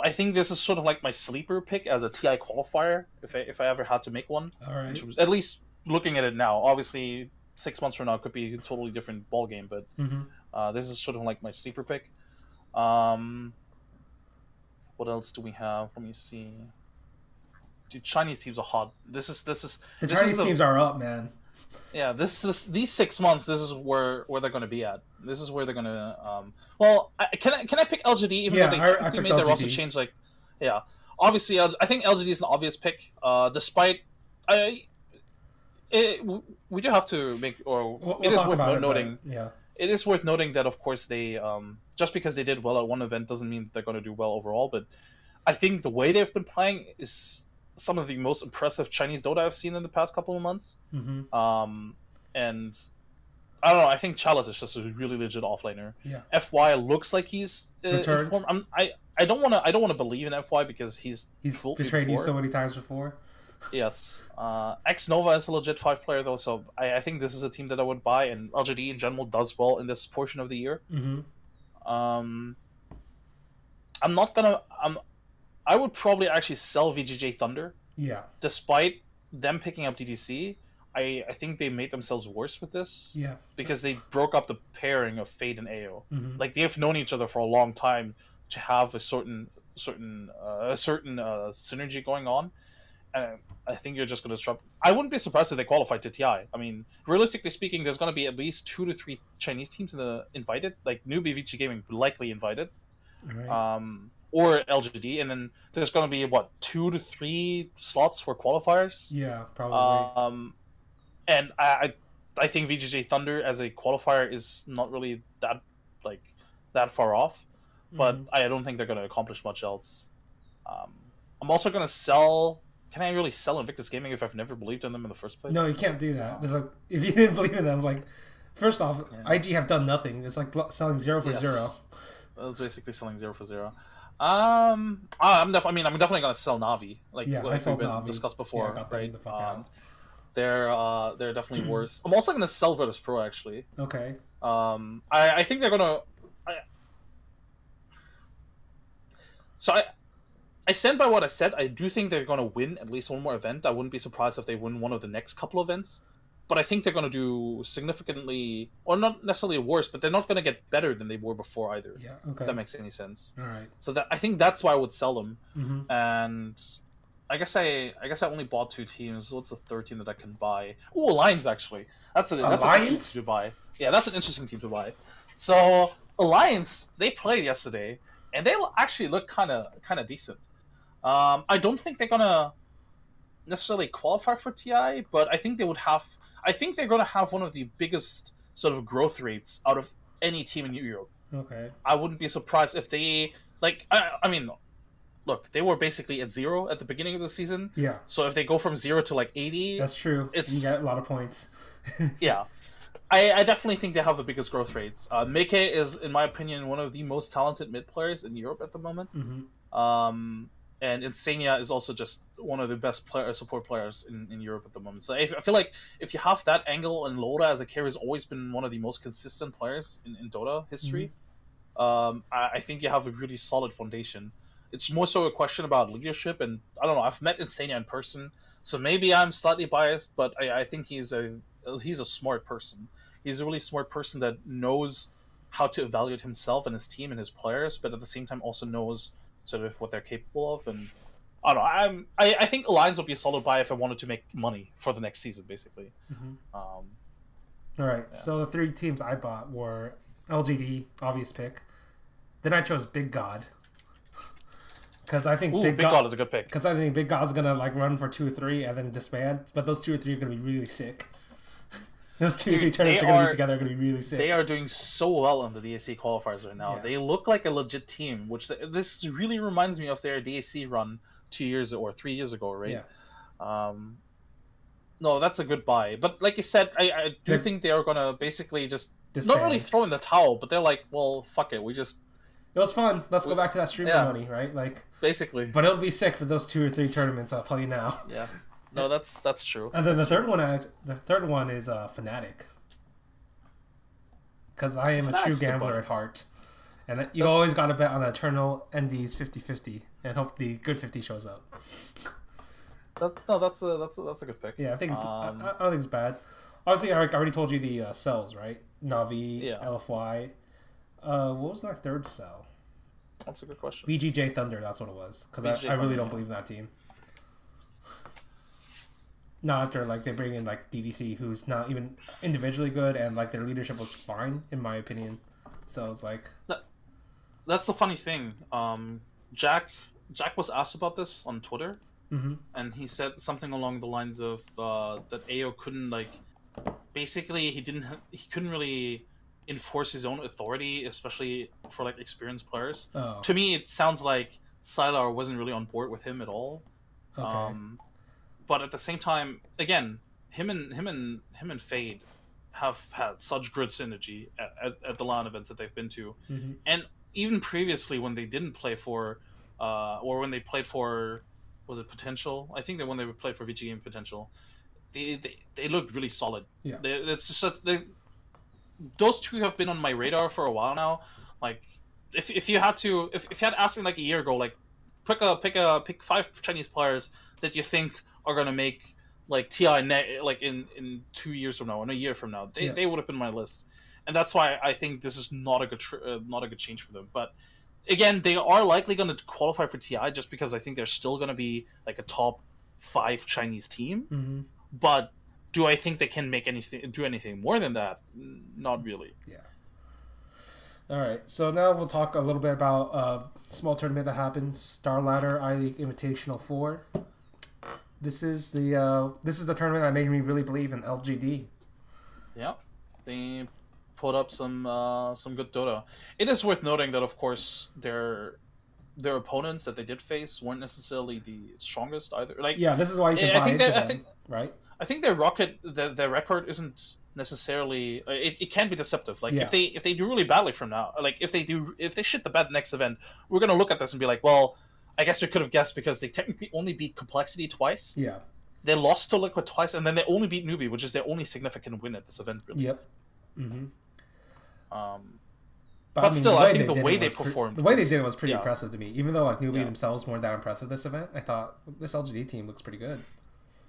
I think this is sort of like my sleeper pick as a TI qualifier if I ever had to make one. All right. At least looking at it now, obviously 6 months from now it could be a totally different ball game, but this is sort of like my sleeper pick. What else do we have? Let me see. Dude, Chinese teams are hot. This is Chinese teams are up, man. Yeah, these 6 months, this is where they're going to be at. This is where they're going to. Well, can I pick LGD even though they made their roster change? Like, yeah, obviously, I think LGD is an obvious pick. Despite we do have to make it is worth noting. Yeah, it is worth noting that of course they just because they did well at one event doesn't mean they're going to do well overall. But I think the way they've been playing is some of the most impressive Chinese Dota I've seen in the past couple of months. Mm-hmm. And I don't know. I think Chalice is just a really legit offlaner. Yeah. FY looks like he's in form. I don't want to believe in FY because he's betrayed you so many times before. Yes. X Nova is a legit 5 player though, so I think this is a team that I would buy, and LGD in general does well in this portion of the year. Mm-hmm. I'm not gonna. I would probably actually sell VGJ Thunder. Yeah. Despite them picking up DDC, I think they made themselves worse with this. Yeah. Because they broke up the pairing of Fade and AO. Mm-hmm. Like they've known each other for a long time to have a certain synergy going on. And I think you're just going to disrupt. I wouldn't be surprised if they qualify to TI. I mean, realistically speaking, there's going to be at least 2 to 3 Chinese teams invited. Like Newbie VG Gaming likely invited. Right. Or LGD, and then there's going to be 2 to 3 slots for qualifiers. Yeah, probably. And I think VGJ Thunder as a qualifier is not really that far off, but I don't think they're going to accomplish much else. I'm also going to sell. Can I really sell Invictus Gaming if I've never believed in them in the first place? No, you can't do that. There's if you didn't believe in them, first off, IG have done nothing. It's like selling 0 for 0. It's basically selling 0 for 0. I'm definitely gonna sell Navi. Like we've been discussed before, right? They're definitely worse. I'm also gonna sell Virtus Pro actually. Okay. I think they're gonna. I stand by what I said. I do think they're gonna win at least one more event. I wouldn't be surprised if they win one of the next couple events. But I think they're going to do significantly, or not necessarily worse, but they're not going to get better than they were before either. Yeah, okay. If that makes any sense. All right. So I think that's why I would sell them. Mm-hmm. And I guess I only bought 2 teams. What's the third team that I can buy? Oh, Alliance actually. That's an interesting team to buy. Yeah, that's an interesting team to buy. So Alliance, they played yesterday, and they actually look kind of decent. I don't think they're gonna necessarily qualify for TI, but I think they would have. I think they're going to have one of the biggest sort of growth rates out of any team in Europe. Okay. I wouldn't be surprised if they I mean, look, they were basically at 0 at the beginning of the season. Yeah. So if they go from 0 to 80, that's true. You get a lot of points. Yeah. I definitely think they have the biggest growth rates. Meike is, in my opinion, one of the most talented mid players in Europe at the moment. Mm-hmm. And Insania is also just one of the best support players in Europe at the moment. So I feel like if you have that angle, and Loda as a carry has always been one of the most consistent players in Dota history, I think you have a really solid foundation. It's more so a question about leadership, and I don't know. I've met Insania in person, so maybe I'm slightly biased, but I think he's a smart person. He's a really smart person that knows how to evaluate himself and his team and his players, but at the same time also knows sort of what they're capable of. And I don't know. I think Alliance would be a solid buy if I wanted to make money for the next season, basically. Mm-hmm. Um, All right. yeah. So the 3 teams I bought were LGD, obvious pick. Then I chose Big God. Because I think Big God is a good pick. Because I think Big God's gonna like run for 2 or 3 and then disband. But those 2 or 3 are gonna be really sick. Those 2 or 3 tournaments are gonna be together. Are gonna be really sick. They are doing so well in the DAC qualifiers right now. Yeah. They look like a legit team, which this really reminds me of their DAC run 2 years or 3 years ago, right? Yeah. No, that's a good buy. But like you said, I do think they are gonna basically just disband. not really throw in the towel, but they're like, well, fuck it, it was fun. Let's go back to that streamer money, right? Like basically. But it'll be sick for those 2 or 3 tournaments. I'll tell you now. Yeah. No, that's true. And then the third one is Fnatic. Because I am a true gambler at heart, and you always got to bet on Eternal Envy's 50-50 and hope the good 50 shows up. That's a good pick. Yeah, I think I don't think it's bad. Obviously, I already told you the cells, right? Navi, LFY. What was that third cell? That's a good question. VGJ Thunder, that's what it was. Because I really don't believe in that team. Not after like they bring in like DDC, who's not even individually good, and like their leadership was fine in my opinion. So it's like that's the funny thing. Jack was asked about this on Twitter, and he said something along the lines of that AO couldn't basically he couldn't really enforce his own authority, especially for like experienced players. Oh. To me, it sounds like Sylar wasn't really on board with him at all. Okay. But at the same time, again, him and Fade have had such good synergy at the LAN events that they've been to, and even previously when they didn't play for, or when they played for, was it Potential? I think that when they played for VG Game Potential, they looked really solid. Yeah, it's just that those two have been on my radar for a while now. Like, if you had asked me like a year ago, like pick 5 Chinese players that you think are gonna make like TI like in 2 years from now, in a year from now, they would have been on my list, and that's why I think this is not a good change for them. But again, they are likely going to qualify for TI just because I think they're still going to be like a top 5 Chinese team. But do I think they can do anything more than that? Not really. Yeah. All right, so now we'll talk a little bit about a small tournament that happened, Starladder I-League Invitational 4. This is the tournament that made me really believe in LGD. Yeah, they put up some good Dota. It is worth noting that, of course, their opponents that they did face weren't necessarily the strongest either. Like, yeah, this is why you can buy into them, right? I think their record isn't necessarily. It can be deceptive. Like, if they do really badly from now, like if they shit the bed next event, we're gonna look at this and be like, well, I guess we could have guessed because they technically only beat Complexity twice. Yeah. They lost to Liquid twice, and then they only beat Newbie, which is their only significant win at this event, really. Yep. But still, I think the way they performed... The way they did it was pretty impressive to me. Even though like Newbie themselves weren't that impressive this event, I thought this LGD team looks pretty good.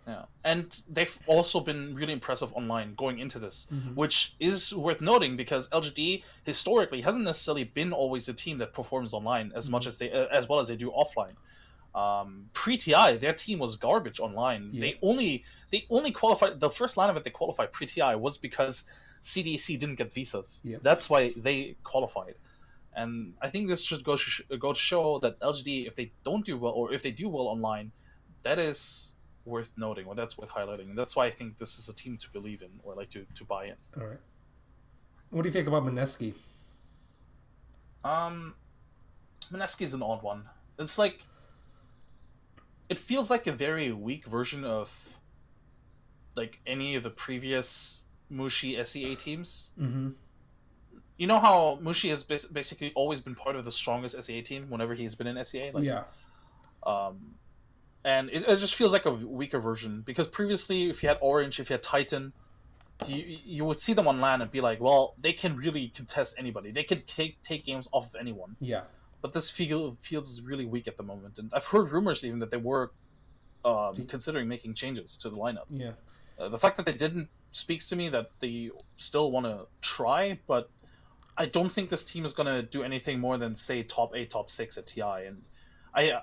Yeah, and they've also been really impressive online going into this, which is worth noting because LGD historically hasn't necessarily been always a team that performs online as much as as well as they do offline. Pre-TI, their team was garbage online. Yeah. They only qualified, the first LAN event they qualified pre-TI was because CDC didn't get visas. Yeah. That's why they qualified. And I think this should go to show that LGD, if they don't do well or if they do well online, that is worth noting, or that's worth highlighting. And that's why I think this is a team to believe in, or like to buy in. All right. What do you think about Mineski? Mineski is an odd one. It's like, it feels like a very weak version of like any of the previous Mushi SEA teams. You know how Mushi has basically always been part of the strongest SEA team whenever he's been in SEA? Like, yeah. And it just feels like a weaker version, because previously, if you had Orange, if you had Titan, you would see them on LAN and be like, well, they can really contest anybody. They could take games off of anyone. Yeah. but this feels really weak at the moment. And I've heard rumors even that they were considering making changes to the lineup. Yeah. The fact that they didn't speaks to me that they still want to try, but I don't think this team is going to do anything more than say top 8, top 6 at TI. And I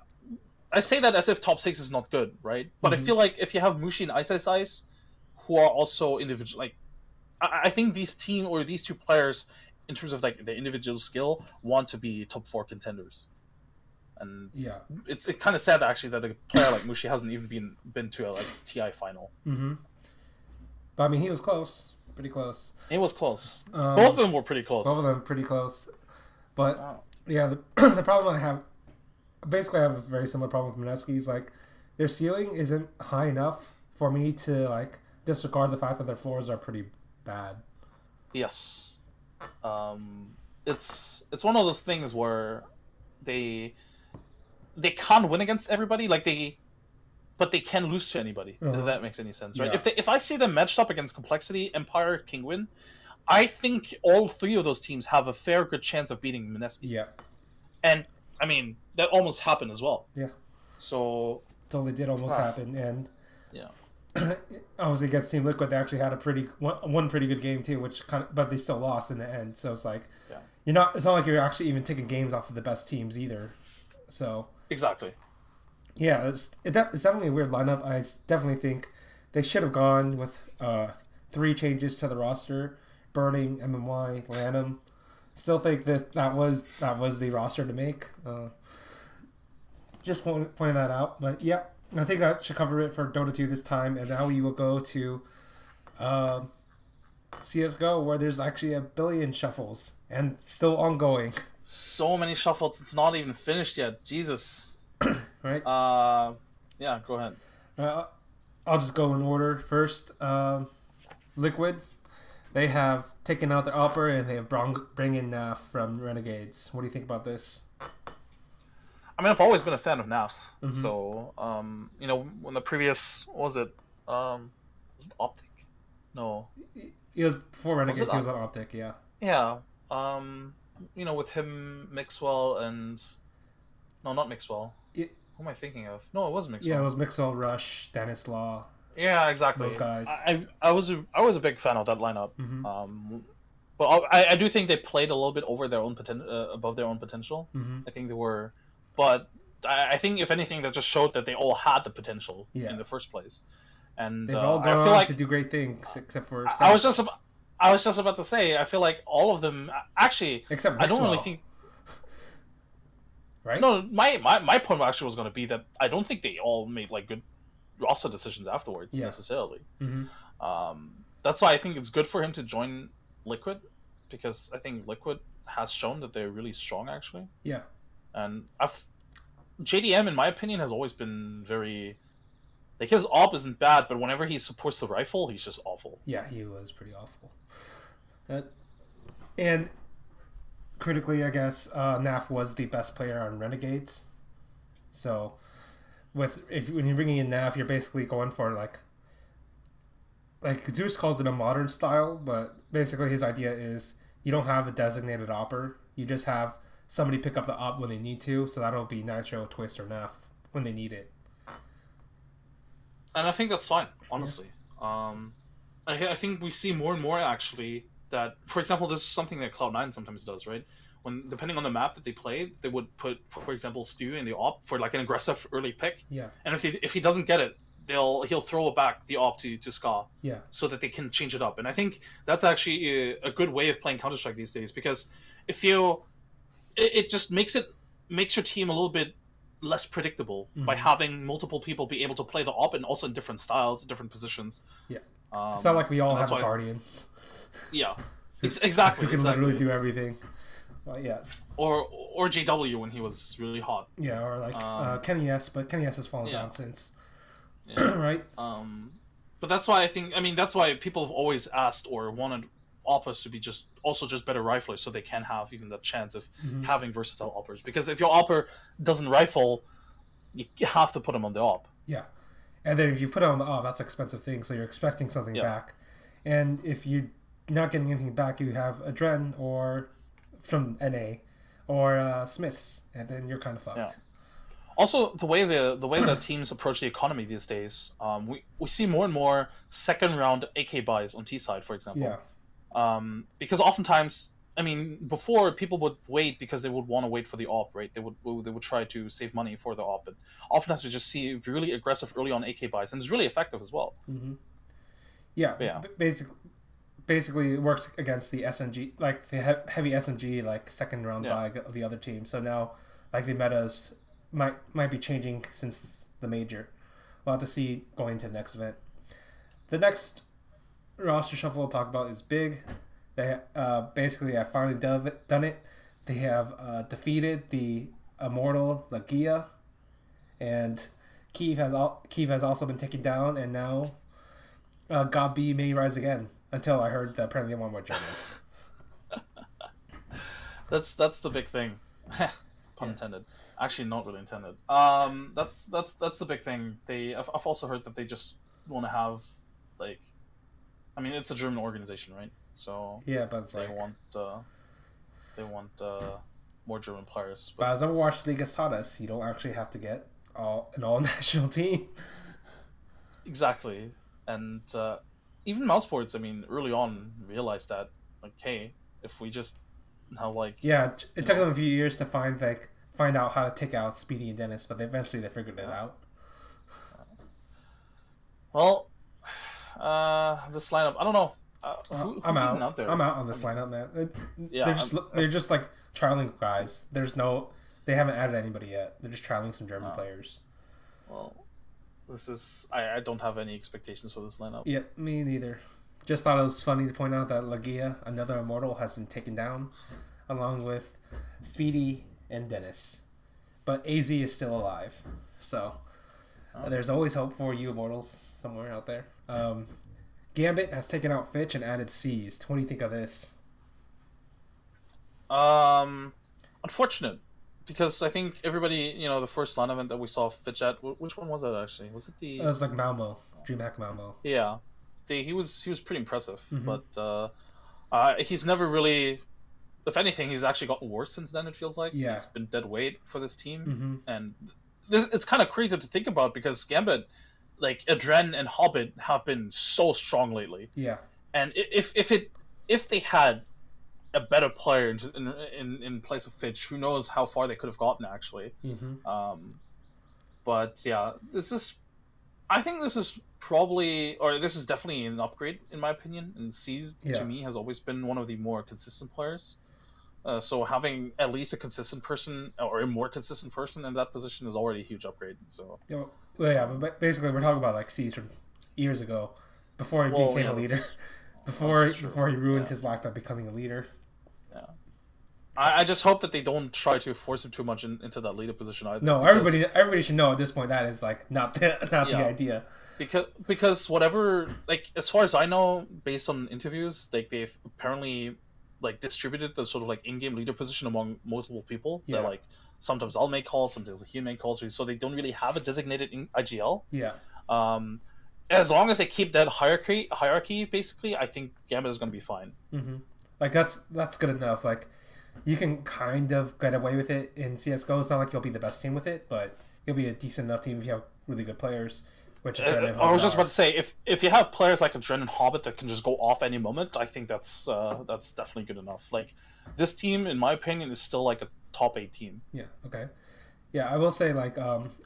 I say that as if top 6 is not good, right? But I feel like if you have Mushi and Ice, who are also individual, like I think these two players, in terms of like their individual skill, want to be top 4 contenders. And yeah, it's kind of sad actually that a player like Mushi hasn't even been to a like TI final. But I mean, he was close, pretty close. It was close. Both of them were pretty close. Both of them pretty close. But yeah, the problem I have, basically, I have a very similar problem with Mineski's. Like, their ceiling isn't high enough for me to like disregard the fact that their floors are pretty bad. Yes, it's one of those things where they can't win against everybody. But they can lose to anybody. If that makes any sense, right? Yeah. If I see them matched up against Complexity, Empire, Kingwin, I think all 3 of those teams have a fair good chance of beating Mineski. Yeah. And I mean that almost happened as well. Yeah. So totally did almost happen, and yeah. Obviously against Team Liquid, they actually had one pretty good game too, but they still lost in the end. So it's like it's not like you're actually even taking games off of the best teams either. So exactly. Yeah, it's definitely a weird lineup. I definitely think they should have gone with 3 changes to the roster: Burning, MMY, Lanham. Still think that was the roster to make. Just pointing that out. But yeah, I think that should cover it for Dota 2 this time. And now we will go to CSGO, where there's actually a billion shuffles and still ongoing. So many shuffles. It's not even finished yet. Jesus. Right? Yeah, go ahead. I'll just go in order. First, Liquid. They have taken out their upper and they have bring in NAF from Renegades. What do you think about this? I mean, I've always been a fan of NAF. So, when the previous, what was it? Was it Optic? No. It was before Renegades. He was on Optic, yeah. Yeah. With him, Mixwell, and... No, not Mixwell. Who am I thinking of? No, it was Mixwell. Yeah, it was Mixwell, Rush, Dennis Law. Yeah, exactly. Those guys. I was a big fan of that lineup. But I do think they played a little bit over their own above their own potential. I think they were, but I think if anything, that just showed that they all had the potential in the first place. And they've all gone on to do great things, except for. I was just about to say, I feel like all of them actually. Except Mixwell. I don't really think. Right? No, my point actually was going to be that I don't think they all made like good roster decisions afterwards necessarily. That's why I think it's good for him to join Liquid, because I think Liquid has shown that they're really strong actually. Yeah. And JDM, in my opinion, has always been very like, his op isn't bad, but whenever he supports the rifle, he's just awful. Yeah, he was pretty awful. And critically, I guess NAF was the best player on Renegades. So, when you're bringing in NAF, you're basically going for like Zeus calls it a modern style, but basically his idea is you don't have a designated opper. You just have somebody pick up the op when they need to. So that'll be Nitro, Twist, or NAF when they need it. And I think that's fine, honestly. I think we see more and more actually that, for example, this is something that Cloud9 sometimes does, right? When, depending on the map that they play, they would put, for example, Stu in the op for like an aggressive early pick. Yeah. And if he doesn't get it, he'll throw it back the op to Ska. Yeah. So that they can change it up. And I think that's actually a good way of playing Counter-Strike these days, because it just makes your team a little bit less predictable by having multiple people be able to play the op, and also in different styles, different positions. Yeah. It's not like we all have a Guardian. Yeah. Exactly. Who can literally do everything. Well, yes. Or JW when he was really hot. Yeah, or like Kenny S, but Kenny S has fallen down since. Yeah. Right? But that's why that's why people have always asked or wanted oppers to be just better riflers, so they can have even the chance of having versatile oppers. Because if your opper doesn't rifle, you have to put him on the op. Yeah. And then if you put it on the op, that's an expensive thing, so you're expecting something back. And if you're not getting anything back, you have Adren or from NA or Smiths, and then you're kind of Yeah. fucked. Also, the way that teams approach the economy these days, we see more and more second round AK buys on T side, for Yeah. example. Because oftentimes, I mean, before people would wait because they would want to wait for the op, right? They would try to save money for the op, but oftentimes we just see really aggressive early on AK buys, and it's really effective as well. Mm-hmm. Yeah. But yeah, Basically it works against the SMG, like the heavy SMG, like second round yeah. buy of the other team. So now, like the metas might be changing since the major. We'll have to see going into the next event. The next roster shuffle we'll talk about is big. They basically have finally done it. They have defeated the immortal Lagia, and Kiev has also been taken down, and now God B may rise again. Until I heard that apparently they want more Germans. That's the big thing. Pun intended. Actually, not really intended. That's the big thing. I've also heard that they just want to have, like, I mean, it's a German organization, right? So Yeah, but it's they like want more German players. But as Overwatch League has taught us, you don't actually have to get an all national team. Exactly, and even Mousesports, I mean, early on realized that, like, hey, if we just now, like, Yeah, it took them a few years to find out how to take out Speedy and Dennis, but eventually they figured it out. Well, this lineup, I don't know. Who's I'm even out there? I'm out on this lineup, man. Yeah, they're just like trialing guys. They haven't added anybody yet. They're just trialing some German players. Well, this is I don't have any expectations for this lineup. Yeah, me neither. Just thought it was funny to point out that Lagia, another immortal, has been taken down, along with Speedy and Dennis. But AZ is still alive, so there's always hope for you immortals somewhere out there. Gambit has taken out Fitch and added Seized. What do you think of this? Unfortunate, because I think everybody, the first LAN event that we saw Fitch at, which one was that actually? Was it the? It was like Malmo, DreamHack Malmo. Yeah, he was pretty impressive, but he's never really. If anything, he's actually gotten worse since then. It feels like he's been dead weight for this team, and it's kind of crazy to think about because Gambit, like Adren and Hobbit, have been so strong lately. Yeah, and if they had a better player in place of Fitch, who knows how far they could have gotten actually. But yeah, I think this is probably, or this is definitely an upgrade in my opinion. And C's to me has always been one of the more consistent players. So having at least a consistent person or a more consistent person in that position is already a huge upgrade. So but basically we're talking about like C's from years ago, before he became a leader, before he ruined his life by becoming a leader. Yeah, I just hope that they don't try to force him too much into that leader position either. No, everybody should know at this point that is like not the idea. Because whatever, like, as far as I know, based on interviews, like they've apparently like distributed the sort of like in-game leader position among multiple people. Yeah. That like sometimes I'll make calls, sometimes he'll make calls, so they don't really have a designated IGL. Yeah. As long as they keep that hierarchy, basically, I think Gambit is going to be fine. Mm-hmm. Like that's good enough. Like you can kind of get away with it in CS:GO. It's not like you'll be the best team with it, but you'll be a decent enough team if you have really good players. Which I was just about to say, if you have players like Adren and Hobbit that can just go off any moment, I think that's definitely good enough. Like this team, in my opinion, is still like a top 8 team. Yeah. Okay. Yeah, I will say like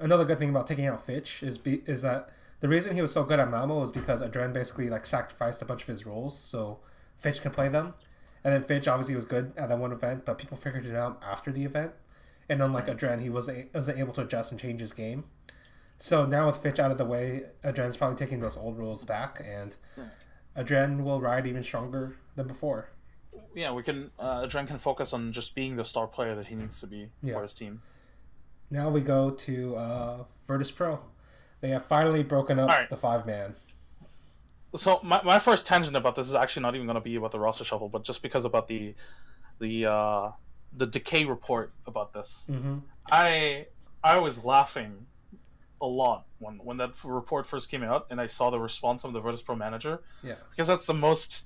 another good thing about taking out Fitch is that the reason he was so good at Malmo was because Adren basically like sacrificed a bunch of his roles so Fitch can play them, and then Fitch obviously was good at that one event, but people figured it out after the event, and unlike Adren, he wasn't able to adjust and change his game. So now with Fitch out of the way, Adren's probably taking those old rules back, and Adren will ride even stronger than before. Yeah, Adren can focus on just being the star player that he needs to be for his team. Now we go to Virtus Pro. They have finally broken up the 5-man. So my first tangent about this is actually not even going to be about the roster shuffle, but just because about the decay report about this. Mm-hmm. I was laughing a lot when that report first came out, and I saw the response of the Virtus Pro manager. Yeah, because that's the most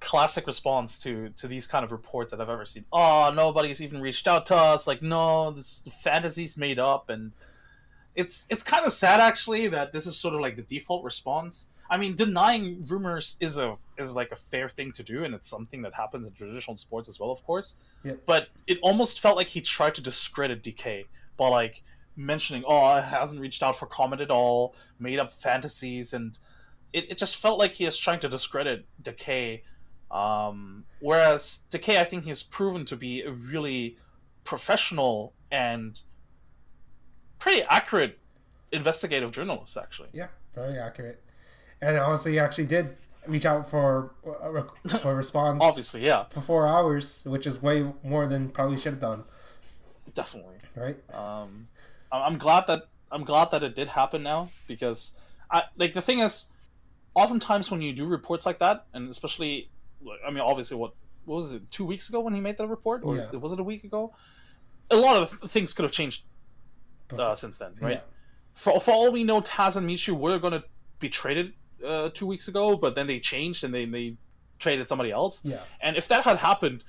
classic response to these kind of reports that I've ever seen. Oh, nobody's even reached out to us. Like, no, this fantasy's made up, and it's kind of sad actually that this is sort of like the default response. I mean, denying rumors is like a fair thing to do, and it's something that happens in traditional sports as well, of course. Yep. But it almost felt like he tried to discredit DK by like mentioning, "Oh, it hasn't reached out for comment at all, made up fantasies," and it just felt like he is trying to discredit Decay. Whereas Decay, I think, he's proven to be a really professional and pretty accurate investigative journalist, actually. Yeah, very accurate. And honestly, he actually did reach out for a response. Obviously, yeah. For 4 hours, which is way more than probably should have done. Definitely. Right. I'm glad that it did happen now, because the thing is, oftentimes when you do reports like that, and especially, I mean, obviously, what was it, 2 weeks ago when he made that report, or was it a week ago? A lot of things could have changed since then, right? Yeah. For all we know, Taz and Michu were going to be traded 2 weeks ago, but then they changed and they traded somebody else. Yeah. And if that had happened,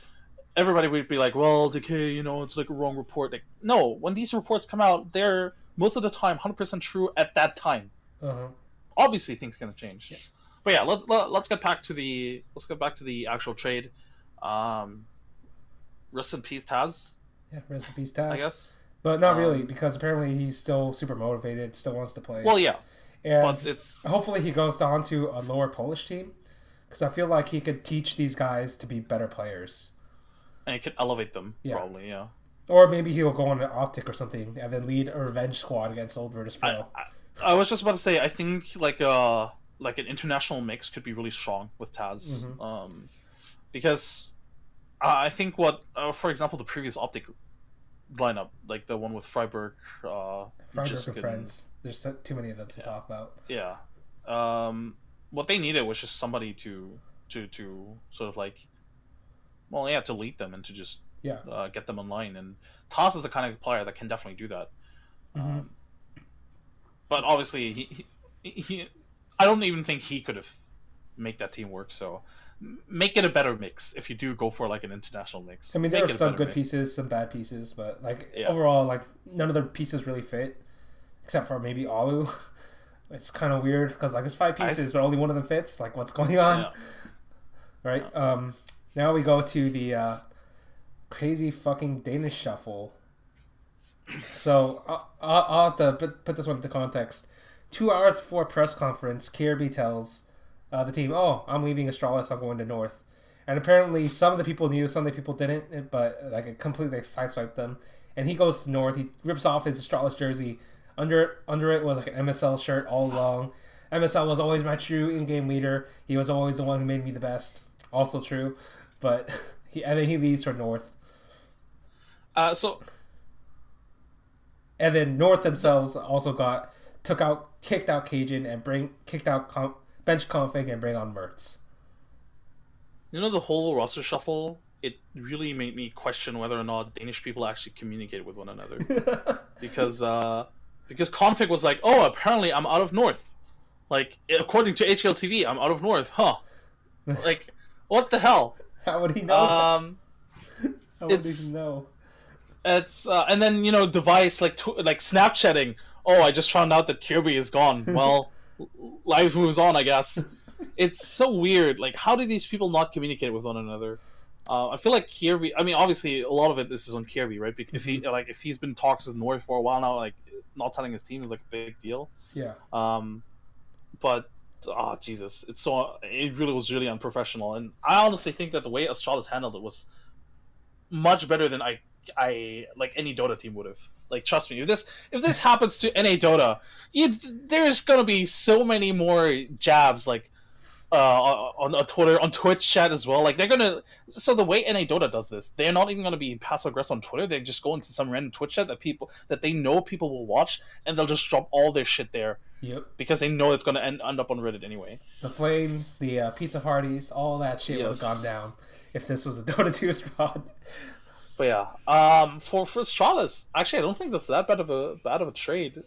everybody would be like, well, Decay, it's like a wrong report. Like, no, when these reports come out, they're most of the time 100% true at that time. Uh-huh. Obviously, things can change. Yeah. But yeah, let's get back to the actual trade. Rest in peace, Taz. Yeah, rest in peace, Taz. I guess, but not really, because apparently he's still super motivated, still wants to play. Well, yeah, and but it's hopefully he goes on to a lower Polish team, because I feel like he could teach these guys to be better players, and he could elevate them. Yeah. Probably, yeah. Or maybe he'll go on an Optic or something and then lead a revenge squad against Old Virtus Pro. I was just about to say, I think like an international mix could be really strong with Taz, because I think for example, the previous Optic lineup, like the one with Freiburg, Freiburg and friends. There's too many of them to talk about. Yeah, what they needed was just somebody to sort of like, well, yeah, to lead them and to just get them online. And Taz is the kind of player that can definitely do that. But obviously, he I don't even think he could have make that team work. So make it a better mix if you do go for like an international mix. I mean, there are some good pieces, some bad pieces, but overall, like none of the pieces really fit, except for maybe Alu. It's kind of weird because like it's 5 pieces, but only one of them fits. Like, what's going on? Yeah. Right. Yeah. Now we go to the crazy fucking Danish shuffle. So I'll have to put this one into context. 2 hours before press conference, Kirby tells the team, "Oh, I'm leaving Astralis. I'm going to North." And apparently, some of the people knew, some of the people didn't. But like, it completely sideswiped them. And he goes to North. He rips off his Astralis jersey. Under it was like an MSL shirt all along. MSL was always my true in-game leader. He was always the one who made me the best. Also true, but and then he leaves for North. And then North themselves also kicked out Cajun and kicked out bench config and bring on Mertz. The whole roster shuffle, it really made me question whether or not Danish people actually communicate with one another. because config was like, oh, apparently I'm out of North. Like, according to HLTV, I'm out of North. Huh. Like, what the hell? How would he know? How would he know? It's and then Device like Snapchatting. Oh, I just found out that Kirby is gone. Well, life moves on, I guess. It's so weird. Like, how do these people not communicate with one another? I feel like Kirby. I mean, obviously, a lot of it this is on Kirby, right? Because if he's been in talks with North for a while now, like not telling his team is like a big deal. Yeah. But Jesus, it really was really unprofessional, and I honestly think that the way Astralis handled it was much better than I like any Dota team would have. Like, trust me, if this happens to NA Dota, there's gonna be so many more jabs, like on Twitter, on Twitch chat as well. Like, they're gonna. So the way NA Dota does this, they're not even gonna be passive aggressive on Twitter. They just go into some random Twitch chat that they know people will watch, and they'll just drop all their shit there. Yep. Because they know it's gonna end up on Reddit anyway. The flames, the pizza parties, all that shit would have gone down if this was a Dota 2 squad. But yeah, for Astralis, actually, I don't think that's that bad of a trade.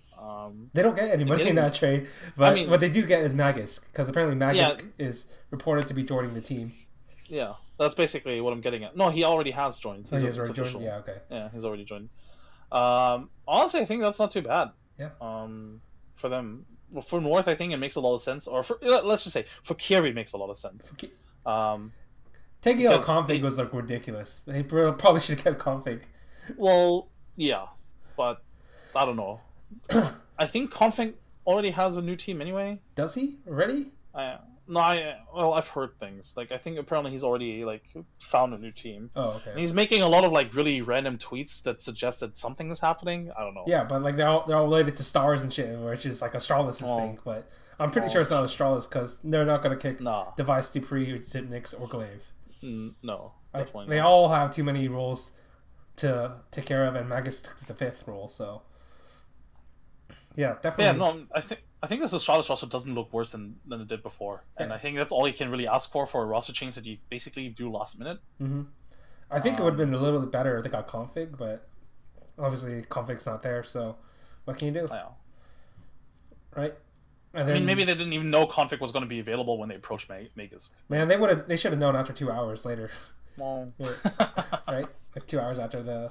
They don't get any money in that trade, but what they do get is Magus, because apparently Magus is reported to be joining the team. Yeah, that's basically what I'm getting at. No, he already has joined. Oh, he has It's already joined? official. Yeah, okay. Yeah, he's already joined. Honestly, I think that's not too bad. Yeah. For them, well, for North, I think it makes a lot of sense. Or for let's just say for Kirby, it makes a lot of sense. Um, Taking out because config was like ridiculous. They probably should have kept config. well, yeah, but I don't know. I think Config already has a new team anyway. Does he already? No, I've heard things. Like I think apparently he's already like found a new team. Oh, okay. And he's making a lot of like really random tweets that suggest that something is happening. I don't know. Yeah, but like they're all related to stars and shit, which is like Astralis' thing. But I'm pretty sure it's not Astralis because they're not gonna kick Device, Dupree, Zipnix, or Glaive. No, like, they all have too many roles to take care of, and Magus took the 5th role. So yeah, definitely. Yeah, no, I think this Astralis roster doesn't look worse than it did before, and I think that's all you can really ask for a roster change that you basically do last minute. Mm-hmm. I think it would have been a little bit better if they got config, but obviously config's not there. So what can you do? Right. And then, I mean, maybe they didn't even know config was going to be available when they approached Magus. Man, they should have known after 2 hours later. Well, yeah. Right, like 2 hours after the.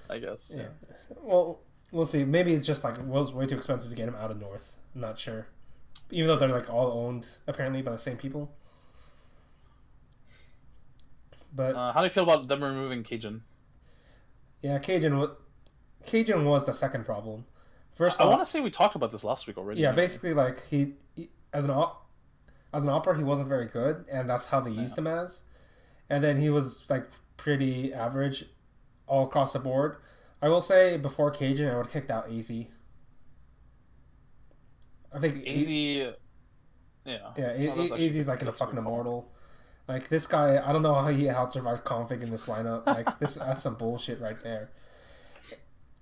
I guess. Yeah. Well, we'll see. Maybe it's just like it was way too expensive to get him out of North. I'm not sure. Even though they're like all owned apparently by the same people. But how do you feel about them removing Cajun? Yeah, Cajun was the second problem. First, I want to say we talked about this last week already. Yeah, basically, like he as an opera, he wasn't very good, and that's how they used him as. And then he was like pretty average all across the board. I will say before Cajun, I would have kicked out AZ. I think AZ. Yeah, AZ is like a fucking immortal. Like this guy, I don't know how he out survived config in this lineup. Like that's some bullshit right there.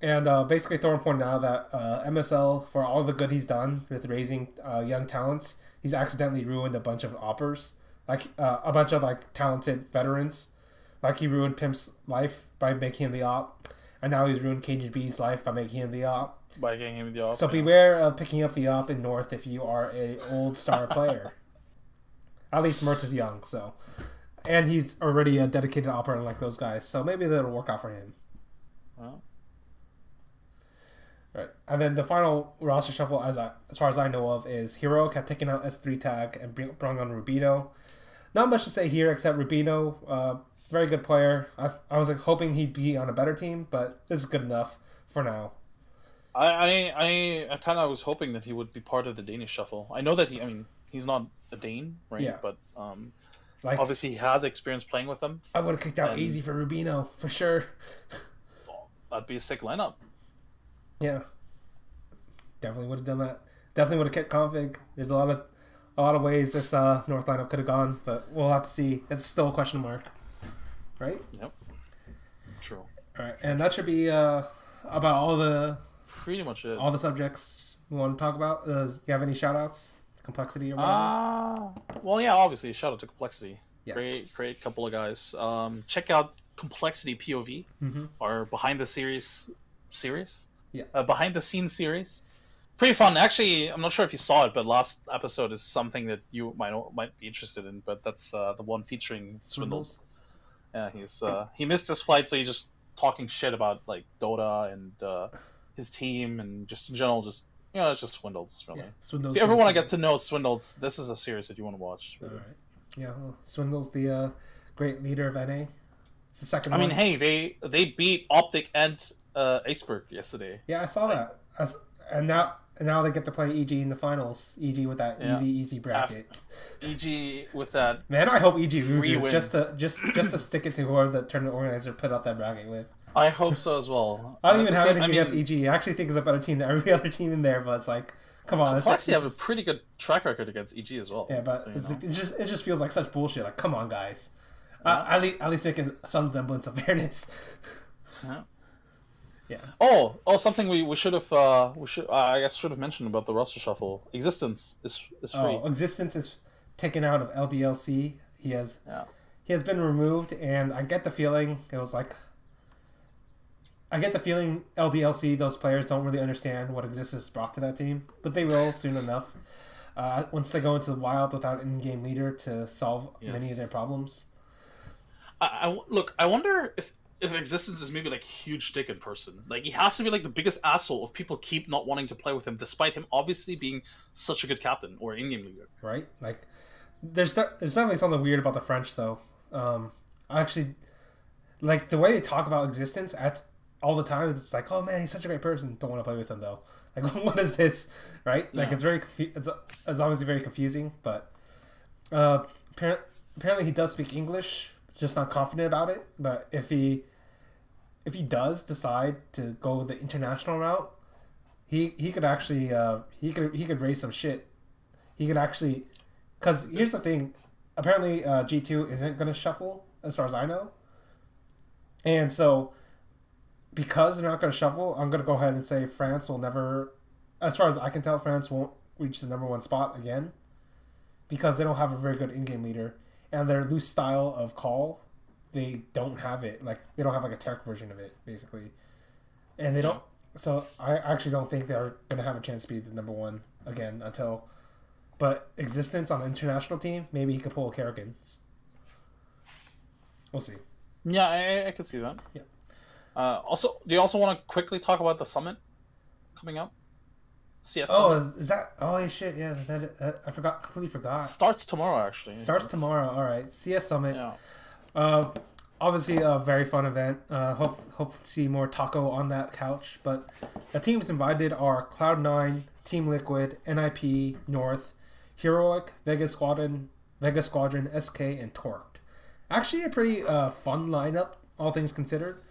And basically, Thorne pointed out that MSL, for all the good he's done with raising young talents, he's accidentally ruined a bunch of oppers, like a bunch of like talented veterans. Like he ruined Pimp's life by making him the op, and now he's ruined KGB's life by making him the op. By getting him the op. So beware of picking up the op in North if you are a old star player. At least Mertz is young, so, and he's already a dedicated operator like those guys, so maybe that'll work out for him. Well. Right, and then the final roster shuffle, as far as I know of, is Heroic had taken out S3 tag and brought on Rubino. Not much to say here except Rubino, very good player. I was like, hoping he'd be on a better team, but this is good enough for now. I kind of was hoping that he would be part of the Danish shuffle. I know that he's not a Dane, right? Yeah. But obviously he has experience playing with them. I would have kicked out Easy for Rubino for sure. That'd be a sick lineup. Yeah, definitely would have done that. Definitely would have kept config. There's a lot of ways this North lineup could have gone, but we'll have to see. It's still a question mark, right? Yep. True. All right, and that should be about all the pretty much it. All the subjects we want to talk about. Do you have any shout outs? Complexity or whatever? Well, yeah, obviously shout out to Complexity. Yeah. Great couple of guys. Check out Complexity POV, our behind the series. Yeah. Behind the scenes series. Pretty fun. Actually, I'm not sure if you saw it, but last episode is something that you might be interested in. But that's the one featuring Swindles. Yeah, he missed his flight, so he's just talking shit about like Dota and his team and just in general, just it's just Swindles really. Yeah, Swindles. If you ever want to get to know Swindles, this is a series that you want to watch. Really. All right. Yeah, well, Swindles, the great leader of NA. It's the second. I mean, hey, they beat Optic and Iceberg yesterday. Yeah, I saw that. And now they get to play EG in the finals. EG with that easy bracket. EG with that. Man, I hope EG loses just to stick it to whoever the tournament organizer put out that bracket with. I hope so as well. I don't even have anything against EG. I actually think it's a better team than every other team in there, but it's like, come on. Complexity have a pretty good track record against EG as well. Yeah, but so it just feels like such bullshit. Like, come on, guys. At least making some semblance of fairness. Yeah. Yeah. Oh, something we should have I guess should have mentioned about the roster shuffle. Existence is free. Existence is taken out of LDLC. He has been removed, and I get the feeling LDLC, those players don't really understand what Existence brought to that team, but they will soon enough. Once they go into the wild without an in-game leader to solve many of their problems. Look. I wonder if Existence is maybe like huge dick in person. Like he has to be like the biggest asshole if people keep not wanting to play with him, despite him obviously being such a good captain or in-game leader. Right? Like, there's definitely something weird about the French though. I actually like the way they talk about Existence at all the time. It's like, oh man, he's such a great person. Don't want to play with him though. Like, what is this? Right? Like, Yeah. it's obviously very confusing. But apparently he does speak English, just not confident about it. But if he does decide to go the international route, he could actually he could raise some shit. He could actually, because here's the thing, apparently G2 isn't gonna shuffle as far as I know, and so because they're not gonna shuffle, I'm gonna go ahead and say France will never, as far as I can tell, France won't reach the number one spot again because they don't have a very good in-game leader and their loose style of call, they don't have it. Like they don't have like a tech version of it basically, and they don't. So I actually don't think they're gonna have a chance to be the number one again until. But Existence on an international team, maybe he could pull a Kerrigan's. We'll see. Yeah, I could see that. Yeah. Also, do you also want to quickly talk about the summit coming up? CS Oh, is that? Oh shit! Yeah, I forgot. Completely forgot. starts tomorrow, actually. Starts tomorrow. All right. CS Summit. Yeah. Obviously a very fun event. Hope to see more Taco on that couch. But the teams invited are Cloud9, Team Liquid, NIP, North, Heroic, Vega Squadron, SK, and Torqued. Actually, a pretty fun lineup, all things considered.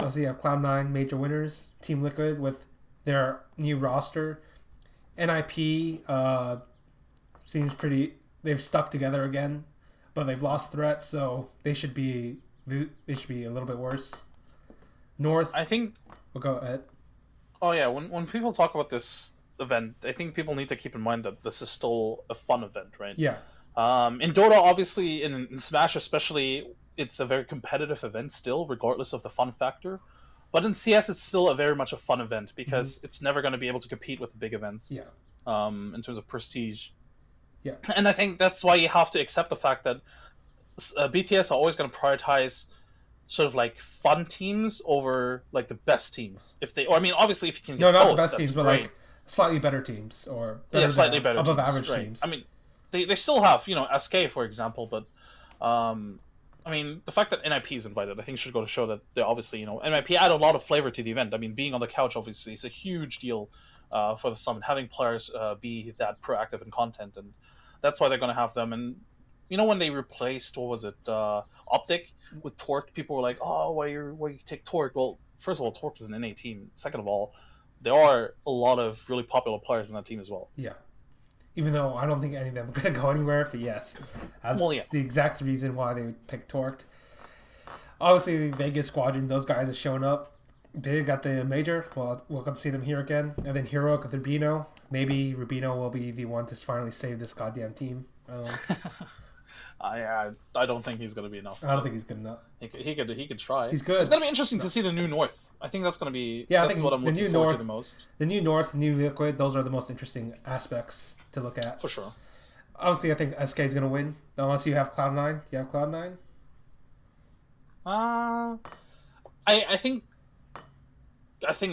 Obviously, you have Cloud9 major winners, Team Liquid with their new roster. NIP seems pretty. They've stuck together again, but they've lost threats, so they should be a little bit worse. North, I think. we'll go ahead. Oh yeah, when people talk about this event, I think people need to keep in mind that this is still a fun event, right? Yeah, In Dota, obviously, in Smash especially, it's a very competitive event still, regardless of the fun factor. But in CS, it's still very much a fun event because it's never going to be able to compete with the big events. yeah, In terms of prestige. yeah, And I think that's why you have to accept the fact that BTS are always going to prioritize sort of like fun teams over like the best teams. If they, or I mean, obviously, if you can get no, not both, the best that's teams, but great. like slightly better teams or better Slightly better, above teams, average right. teams. I mean, they still have SK for example, but I mean the fact that NIP is invited, I think should go to show that they're obviously NIP add a lot of flavor to the event. I mean, being on the couch obviously is a huge deal for the summit. Having players be that proactive in content, and that's why they're going to have them. And when they replaced what was it, Optic with Torque, people were like, "Oh, why you take Torque?" Well, first of all, Torque is an NA team. Second of all, there are a lot of really popular players in that team as well. Yeah. Even though I don't think any of them are going to go anywhere, but yes, that's the exact reason why they picked Torqued. Obviously, Vegas Squadron, those guys have shown up big at the major. Well, we'll get to see them here again. And then Heroic with Rubino. Maybe Rubino will be the one to finally save this goddamn team. I don't think he's going to be enough. I don't think he's good enough. He could try. He's good. It's going to be interesting to see the new North. I think that's going to be I that's think what I'm looking forward to the most. The new North, new Liquid, those are the most interesting aspects to look at. For sure. Obviously, I think SK is going to win. Unless you have Cloud9. Do you have Cloud9? I think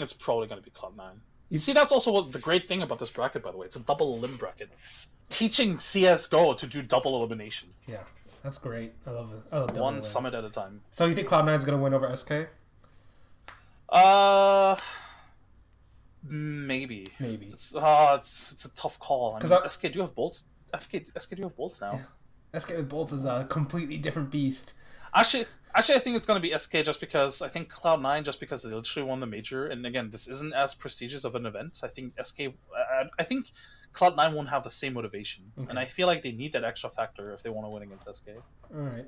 it's probably going to be Cloud9. You see, that's also the great thing about this bracket, by the way. It's a double elim bracket. Teaching CSGO to do double elimination. Yeah, that's great. I love it. I love double one elim. summit at a time. So you think Cloud9 is going to win over SK? Maybe. It's a tough call. I mean, SK do have bolts. SK do have bolts now. Yeah. SK with bolts is a completely different beast. Actually, I think it's going to be SK just because I think Cloud9 just because they literally won the major, and again, this isn't as prestigious of an event. I think I think Cloud9 won't have the same motivation, and I feel like they need that extra factor if they want to win against SK. All right.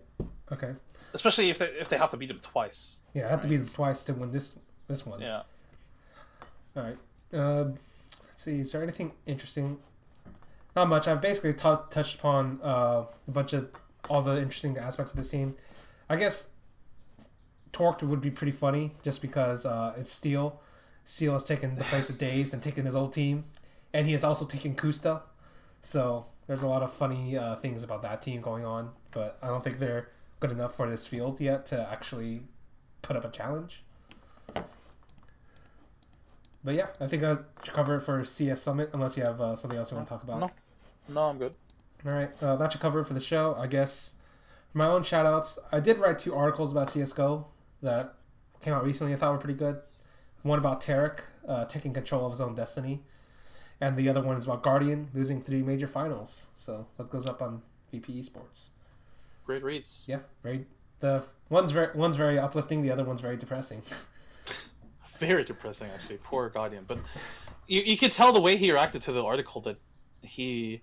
Okay. Especially if they have to beat them twice. Yeah, I have to beat them twice to win this one. Yeah. All right. Let's see. Is there anything interesting? Not much. I've basically touched upon a bunch of all the interesting aspects of this team. I guess Torqued would be pretty funny just because it's Steel. Steel has taken the place of Dazed and taken his old team. And he has also taken Kusta. So there's a lot of funny things about that team going on. But I don't think they're good enough for this field yet to actually put up a challenge. But yeah, I think I should cover it for CS Summit, unless you have something else you want to talk about. No, I'm good. All right, that should cover it for the show. I guess for my own shout-outs, I did write 2 articles about CSGO that came out recently I thought were pretty good. One about Tarek taking control of his own destiny, and the other one is about Guardian losing 3 major finals. So that goes up on VP Esports. Great reads. Yeah, the one's very uplifting, the other one's very depressing. Very depressing, actually. Poor Guardian. But you could tell the way he reacted to the article that he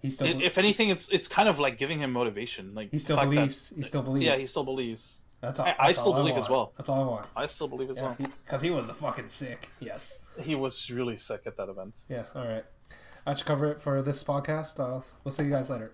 still, if anything, it's kind of like giving him motivation. Like he still believes. He still believes. Yeah, he still believes. I still believe as well. That's all I want. I still believe as well. Because he was a fucking sick. Yes. He was really sick at that event. Yeah. All right. I should cover it for this podcast. We'll see you guys later.